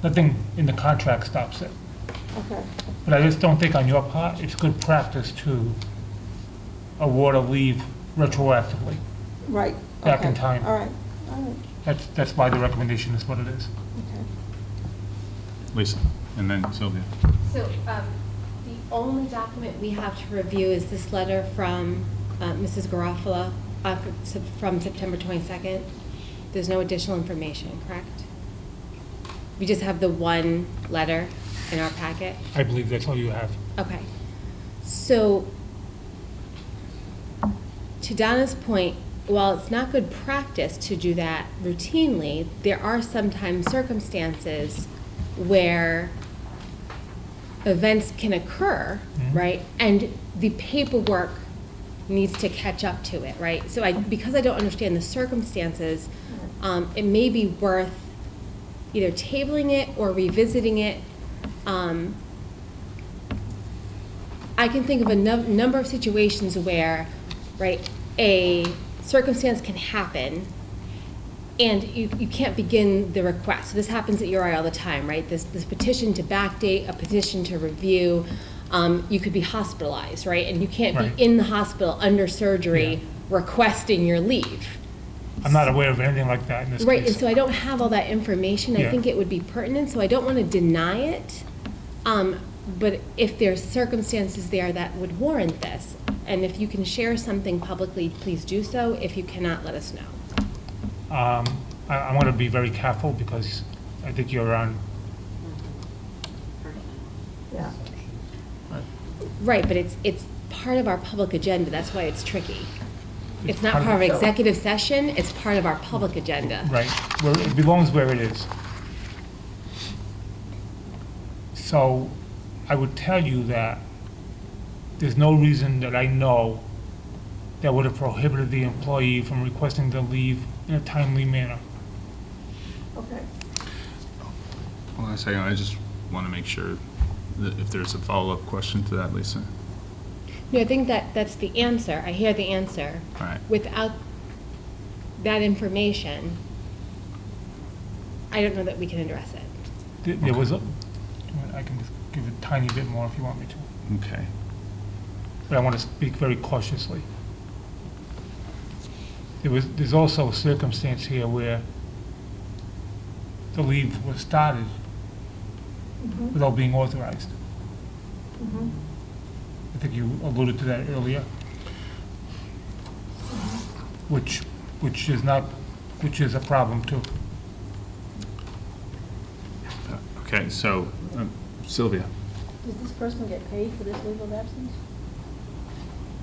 Nothing in the contract stops it. Okay, But I just don't think on your part, it's good practice to award a leave retroactively. right. Back in okay, time. All right, all right, That's why the recommendation is what it is. okay. Lisa, and then Sylvia. So the only document we have to review is this letter from Mrs. Garofalo from September 22nd. There's no additional information, correct? We just have the one letter in our packet? I believe that's all you have. Okay. So, to Donna's point, while it's not good practice to do that routinely, there are sometimes circumstances where events can occur, right? And the paperwork needs to catch up to it, right? So because I don't understand the circumstances, it may be worth either tabling it or revisiting it. I can think of a number of situations where, right, a circumstance can happen and you can't begin the request. So this happens at URI all the time, right? This petition to backdate, a petition to review. You could be hospitalized, right? And you can't Right. be in the hospital under surgery Yeah. requesting your leave. I'm not aware of anything like that in this case. Right, and so I don't have all that information. I Yeah. think it would be pertinent, so I don't want to deny it. But if there's circumstances there that would warrant this, and if you can share something publicly, please do so. If you cannot, let us know. I want to be very careful because I think you're on, Yeah. Right, but it's part of our public agenda, that's why it's tricky. It's not part of part of the- executive session, it's part of our public agenda. right, where it belongs where it is. So I would tell you that there's no reason that I know that would have prohibited the employee from requesting the leave in a timely manner. Okay. Hold on a second, I just want to make sure that if there's a follow-up question to that, Lisa. No, I think that's the answer, I hear the answer. All right. Without that information, I don't know that we can address it. There was, I can just give a tiny bit more if you want me to, Okay. but I want to speak very cautiously. There's also a circumstance here where the leave was started without being authorized. I think you alluded to that earlier. Which is a problem too. Okay, so Sylvia. Does this person get paid for this leave of absence?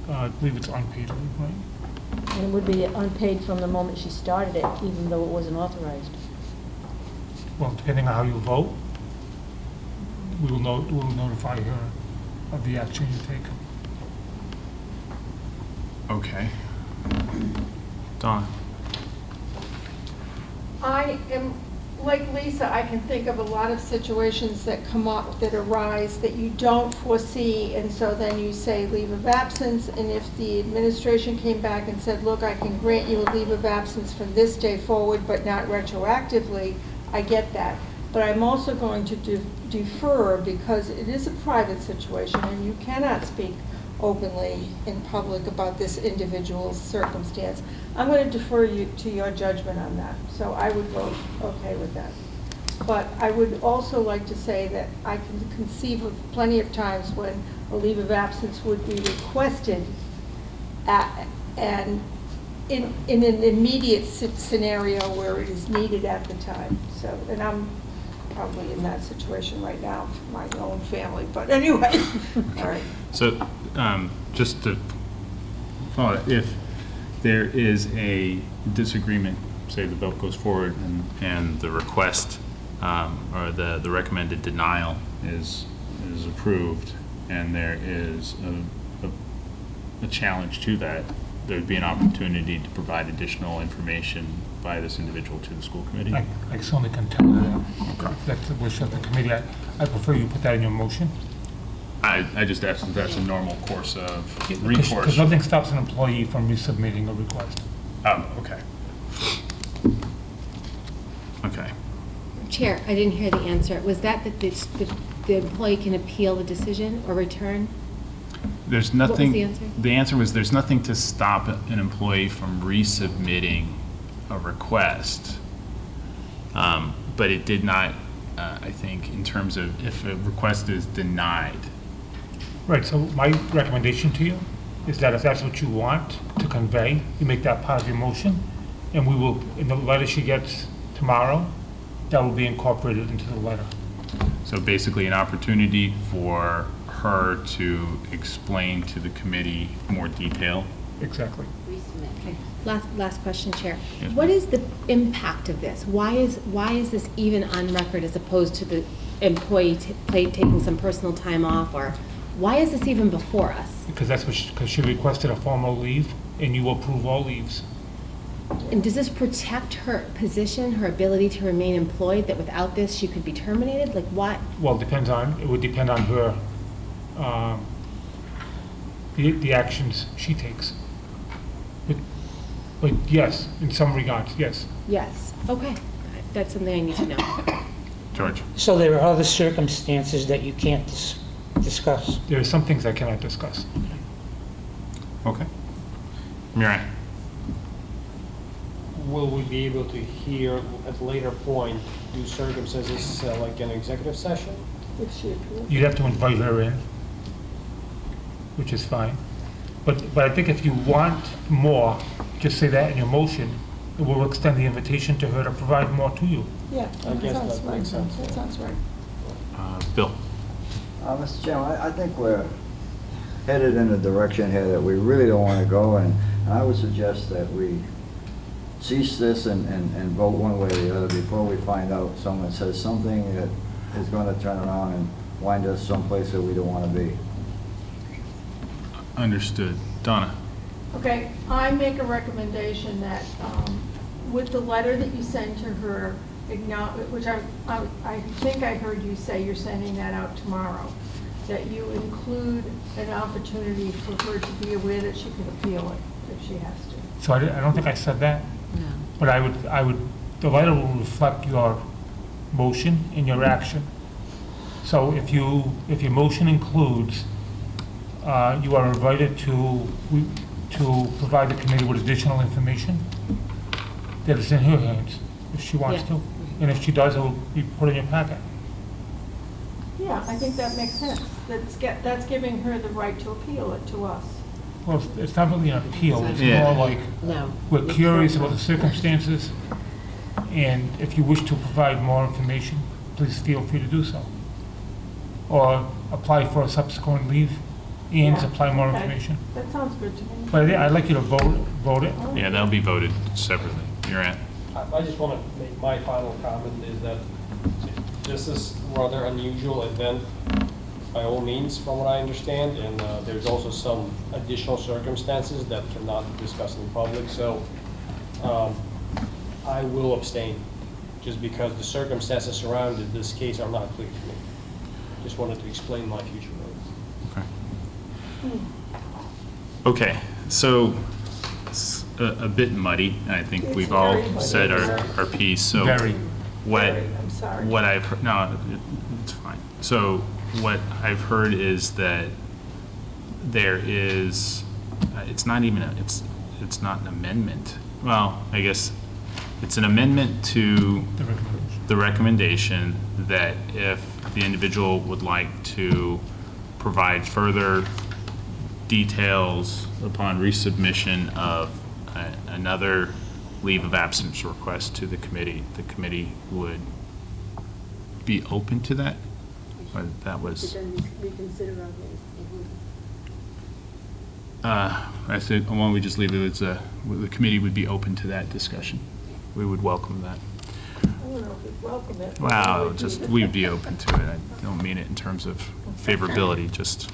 I believe it's unpaid leave, right? And it would be unpaid from the moment she started it, even though it wasn't authorized. Well, depending on how you vote, we will notify her of the action you take. Okay. Donna. I am, like Lisa, I can think of a lot of situations that come up, that arise, that you don't foresee, and so then you say leave of absence, and if the administration came back and said, look, I can grant you a leave of absence from this day forward, but not retroactively, I get that. But I'm also going to defer, because it is a private situation, and you cannot speak openly in public about this individual's circumstance. I'm going to defer to your judgment on that, so I would vote okay with that. But I would also like to say that I can conceive of plenty of times when a leave of absence would be requested and in an immediate scenario where it is needed at the time. So, and I'm probably in that situation right now for my own family, but anyway, all right. So, just to follow, if there is a disagreement say the vote goes forward and the request, or the recommended denial is approved, and there is a challenge to that, there'd be an opportunity to provide additional information by this individual to the school committee? I certainly can tell you that. Okay. If that's the wish of the committee. I prefer you put that in your motion. I just asked if that's a normal course of recourse. Because nothing stops an employee from resubmitting a request. Oh, okay. Okay. Chair, I didn't hear the answer. Was that the employee can appeal the decision or return? There's What was nothing. the answer? The answer was there's nothing to stop an employee from resubmitting a request. But it did not, I think, in terms of if a request is denied. Right, so my recommendation to you is that if that's what you want to convey, you make that part of your motion, and we will, in the letter she gets tomorrow, that will be incorporated into the letter. So basically an opportunity for her to explain to the committee more detail. Exactly. Okay. Last question, Chair. Yes, What ma'am. is the impact of this? Why is this even on record as opposed to the employee taking some personal time off, or why is this even before us? Because that's what, because she requested a formal leave, and you approve all leaves. And does this protect her position, her ability to remain employed, that without this she could be terminated? Like what? Well, it would depend on her, the actions she takes. But yes, in some regards, yes. Yes. Okay. That's something I need to know. George? So there are other circumstances that you can't discuss? There are some things I cannot discuss. Okay. Mirai? Will we be able to hear at a later point, do circumstances like an executive session? If she appeals. You'd have to invite her in, which is fine. But I think if you want more, just say that in your motion, and we'll extend the invitation to her to provide more to you. Yeah, I guess that sounds that right. makes sense. That sounds right. Bill? Mr. Chairman, I think we're headed in a direction here that we really don't want to go, and I would suggest that we cease this and vote one way or the other before we find out someone says something that is going to turn around and wind us someplace that we don't want to be. Understood. Donna? Okay, I make a recommendation that with the letter that you send to her, which I think I heard you say you're sending that out tomorrow, that you include an opportunity for her to be aware that she can appeal it if she has to. So I don't think I said that. No. But the letter will reflect your motion and your action. So if your motion includes, you are invited to provide the committee with additional information, that is in her hands, if she wants to. And if she does, it will be put in your packet. Yeah, I think that makes sense. That's giving her the right to appeal it to us. Well, it's not really an appeal, it's Yeah. more like, we're curious about the circumstances, and if you wish to provide more information, please feel free to do so. Or apply for a subsequent leave and Yeah, apply more okay. information. That sounds good to me. But I'd like you to vote it. Yeah, that'll be voted separately. You're in. I just want to make my final comment is that this is rather unusual event by all means, from what I understand, and there's also some additional circumstances that cannot be discussed in public, so I will abstain, just because the circumstances surrounding this case are not clear to me. Just wanted to explain my future vote. Okay. Okay, so it's a bit muddy, and I think It's we've all very muddy. said our piece, so. Very. I'm sorry. What I've heard, no, it's fine. So what I've heard is that there is, it's not even, it's not an amendment. Well, I guess it's an amendment to the recommendation that if the individual would like to provide further details upon resubmission of another leave of absence request to the committee would be open to that? Or that was, Reconsider our vote. I said, why don't we just leave it as the committee would be open to that discussion? we would welcome that. I don't know if we'd welcome it. but we Wow, would just, do it. we'd be open to it. I don't mean it in terms of favorability, just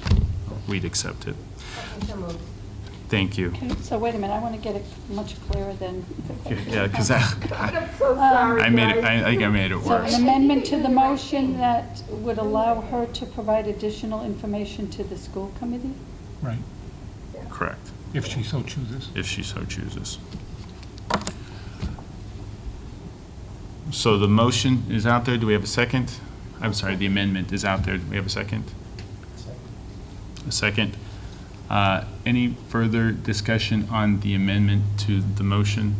we'd accept it. Thank you. Okay, so wait a minute, I want to get it much clearer than. Yeah, because I'm so sorry, I made it, guys. I think I made it So an worse. amendment to the motion that would allow her to provide additional information to the school committee? Right, Correct, if she so chooses. if she so chooses. So the motion is out there. Do we have a second? I'm sorry, the amendment is out there. Do we have a second? A second. Any further discussion on the amendment to the motion?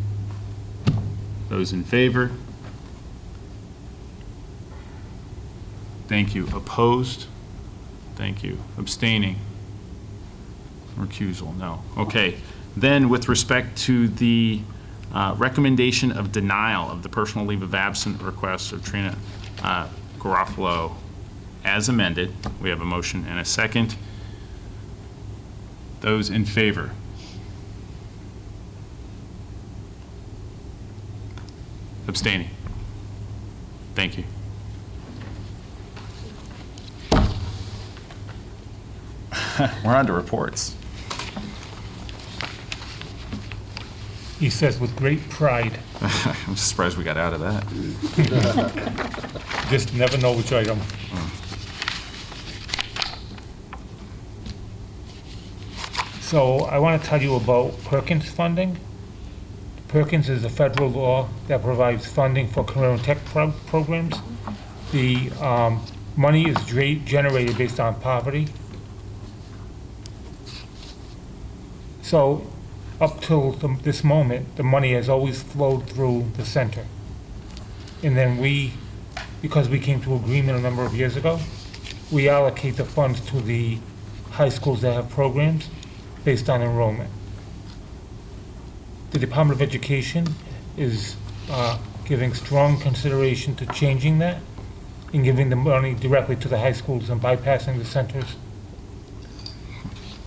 Those in favor? Thank you. Opposed? Thank you. Abstaining? Recusal? No. Okay. Then with respect to the recommendation of denial of the personal leave of absence request of Trina Garofalo as amended, we have a motion and a second. Those in favor? Abstaining? Thank you. We're on to reports. He says with great pride, I'm surprised we got out of that. just never know which item. So I want to tell you about Perkins funding. Perkins is a federal law that provides funding for career and tech programs. The money is generated based on poverty. So up till this moment, the money has always flowed through the center. And then because we came to agreement a number of years ago, we allocate the funds to the high schools that have programs based on enrollment. The Department of Education is giving strong consideration to changing that and giving the money directly to the high schools and bypassing the centers.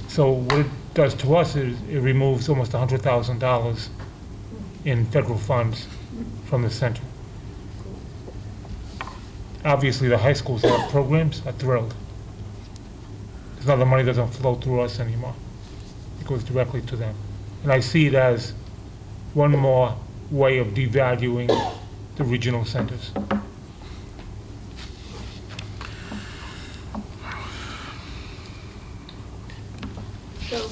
So what it does to us is it removes almost $100,000 in federal funds from the center. Obviously, the high schools that have programs are thrilled. Because now the money doesn't flow through us anymore. It goes directly to them. And I see it as one more way of devaluing the regional centers. So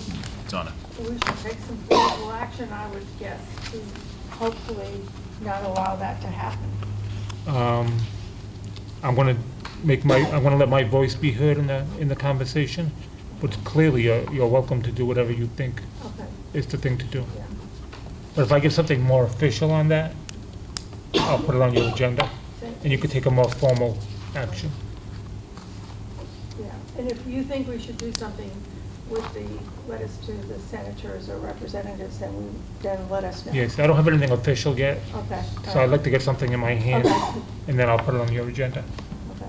Donna. we should take some political action, I would guess, to hopefully not allow that to happen. I'm gonna let my voice be heard in the conversation, but clearly you're welcome to do whatever you think Okay, is the thing to do. yeah. But if I get something more official on that, I'll put it on your agenda, and you could take a more formal action. Yeah, and if you think we should do something with the letters to the senators or representatives, then let us know. Yes, I don't have anything official yet, Okay. so I'd like to get something in my hand, Okay. and then I'll put it on your agenda. Okay.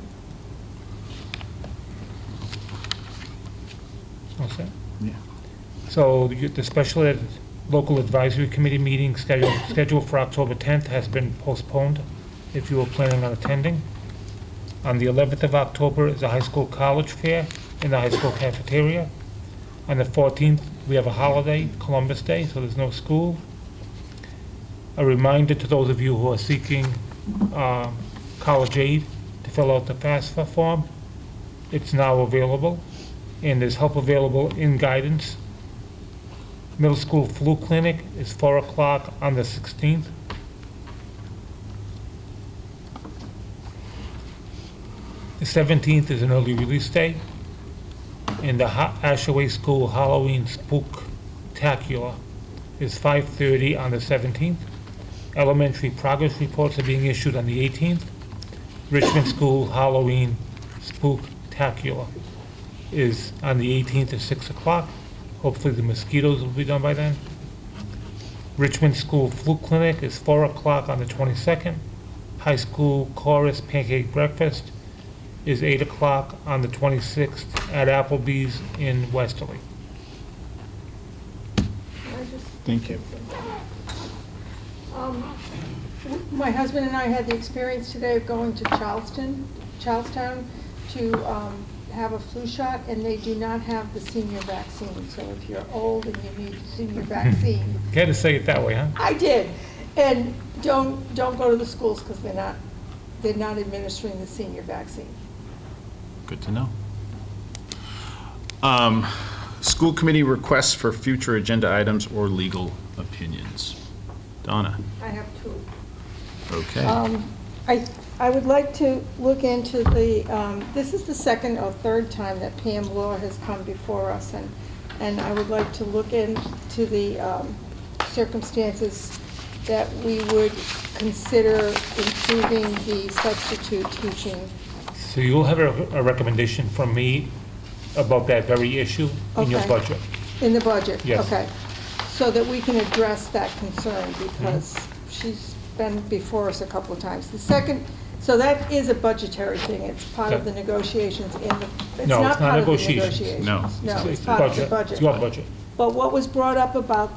All set? Yeah. So the Special Ed Local Advisory Committee meeting scheduled for October 10th has been postponed, if you were planning on attending. On the 11th of October is a high school college fair in the high school cafeteria. On the 14th, we have a holiday, Columbus Day, so there's no school. A reminder to those of you who are seeking college aid to fill out the FAFSA form. It's now available, and there's help available in guidance. Middle school flu clinic is 4 o'clock on the 16th. The 17th is an early release day. And the Ashaway School Halloween Spooktacular is 5:30 on the 17th. Elementary progress reports are being issued on the 18th. Richmond School Halloween Spooktacular is on the 18th at 6 o'clock. Hopefully the mosquitoes will be done by then. Richmond School Flu Clinic is 4 o'clock on the 22nd. High School Chorus Pancake Breakfast is 8 o'clock on the 26th at Applebee's in Westerly. Can I just Thank you. say something? My husband and I had the experience today of going to Charlestown to have a flu shot, and they do not have the senior vaccine. So if you're old and you need senior vaccine, You had to say it that way, huh? I did. And don't go to the schools because they're not administering the senior vaccine. Good to know. School committee requests for future agenda items or legal opinions. Donna? I have two. Okay. I would like to look into this is the second or third time that Pam Law has come before us, and I would like to look into the circumstances that we would consider improving the substitute teaching. So you'll have a recommendation from me about that very issue in your Okay. budget. In the budget? Yes. Okay. So that we can address that concern, because she's been before us a couple of times. The second, so that is a budgetary thing. It's part of the negotiations it's No, not it's not part of the negotiations. negotiations. No. No, it's It's part of the budget. budget. It's your budget. But what was brought up about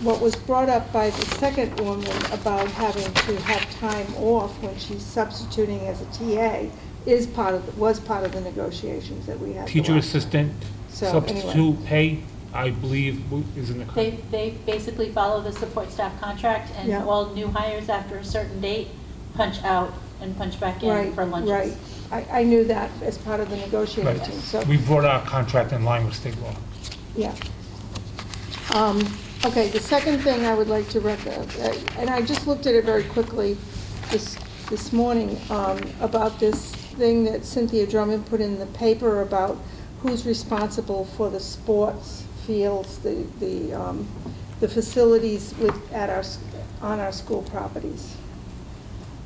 what was brought up by the second woman about having to have time off when she's substituting as a TA was part of the negotiations that we had. Teacher assistant So, anyway. substitute pay, I believe, is in the. They basically follow the support staff contract, and Yeah. all new hires after a certain date punch out and punch back in Right, for lunches. right. I knew that as part of the negotiating Right. team, so, We brought our contract in line with state law. yeah. Okay, the second thing I would like to and I just looked at it very quickly this morning, about this thing that Cynthia Drummond put in the paper about who's responsible for the sports fields, the facilities on our school properties.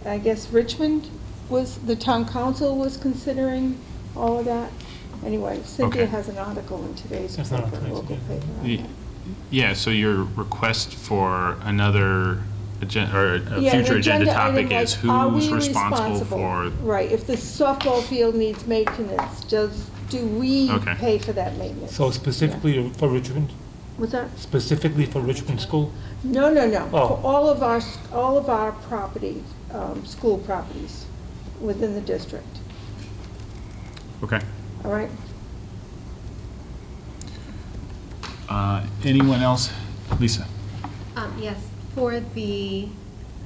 I guess Richmond the town council was considering all of that. Anyway, Cynthia Okay. has an article in today's That's not paper, on today's local agenda. paper. on that. Yeah, so your request for another agenda, or a Yeah, an future agenda item topic like, is are who's we responsible for? Right, if the softball field needs maintenance, do we Okay. pay for that maintenance? So specifically for Richmond, What's that? specifically for Richmond School? No, Oh. for all of our property, school properties within the district, Okay. all right? Anyone else? Lisa? Yes, for the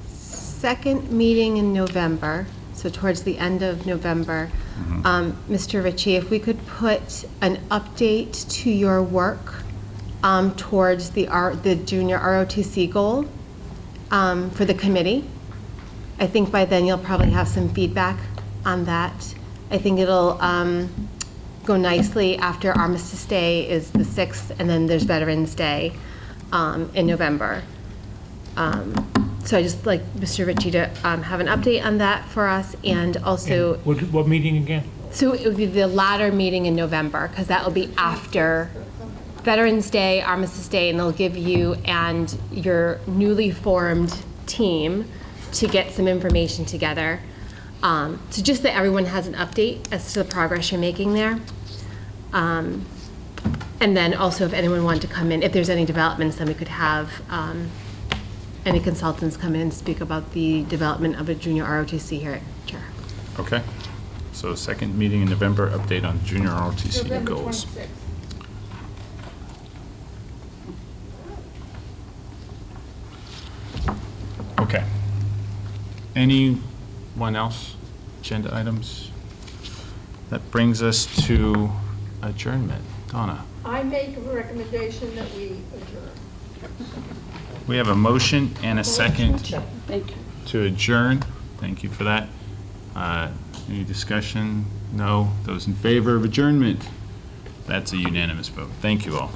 second meeting in November, so towards the end of November, Mr. Ritchie, if we could put an update to your work towards the junior ROTC goal for the committee. I think by then you'll probably have some feedback on that. I think it'll go nicely after Armistice Day is the 6th, and then there's Veterans Day in November. So I just like Mr. Ritchie to have an update on that for us, and also, And what meeting again? so it would be the latter meeting in November, because that will be after Veterans Day, Armistice Day, and they'll give you and your newly formed team to get some information together. So just that everyone has an update as to the progress you're making there. And then also if anyone wanted to come in, if there's any developments, then we could have any consultants come in and speak about the development of a junior ROTC here at Chair. Okay. So second meeting in November, update on junior ROTC November goals. 26th. Okay. Anyone else? Agenda items? That brings us to adjournment. Donna? I make a recommendation that we adjourn. We have a motion and a second Thank you. to adjourn. Thank you for that. Any discussion? No. Those in favor of adjournment? That's a unanimous vote. Thank you all.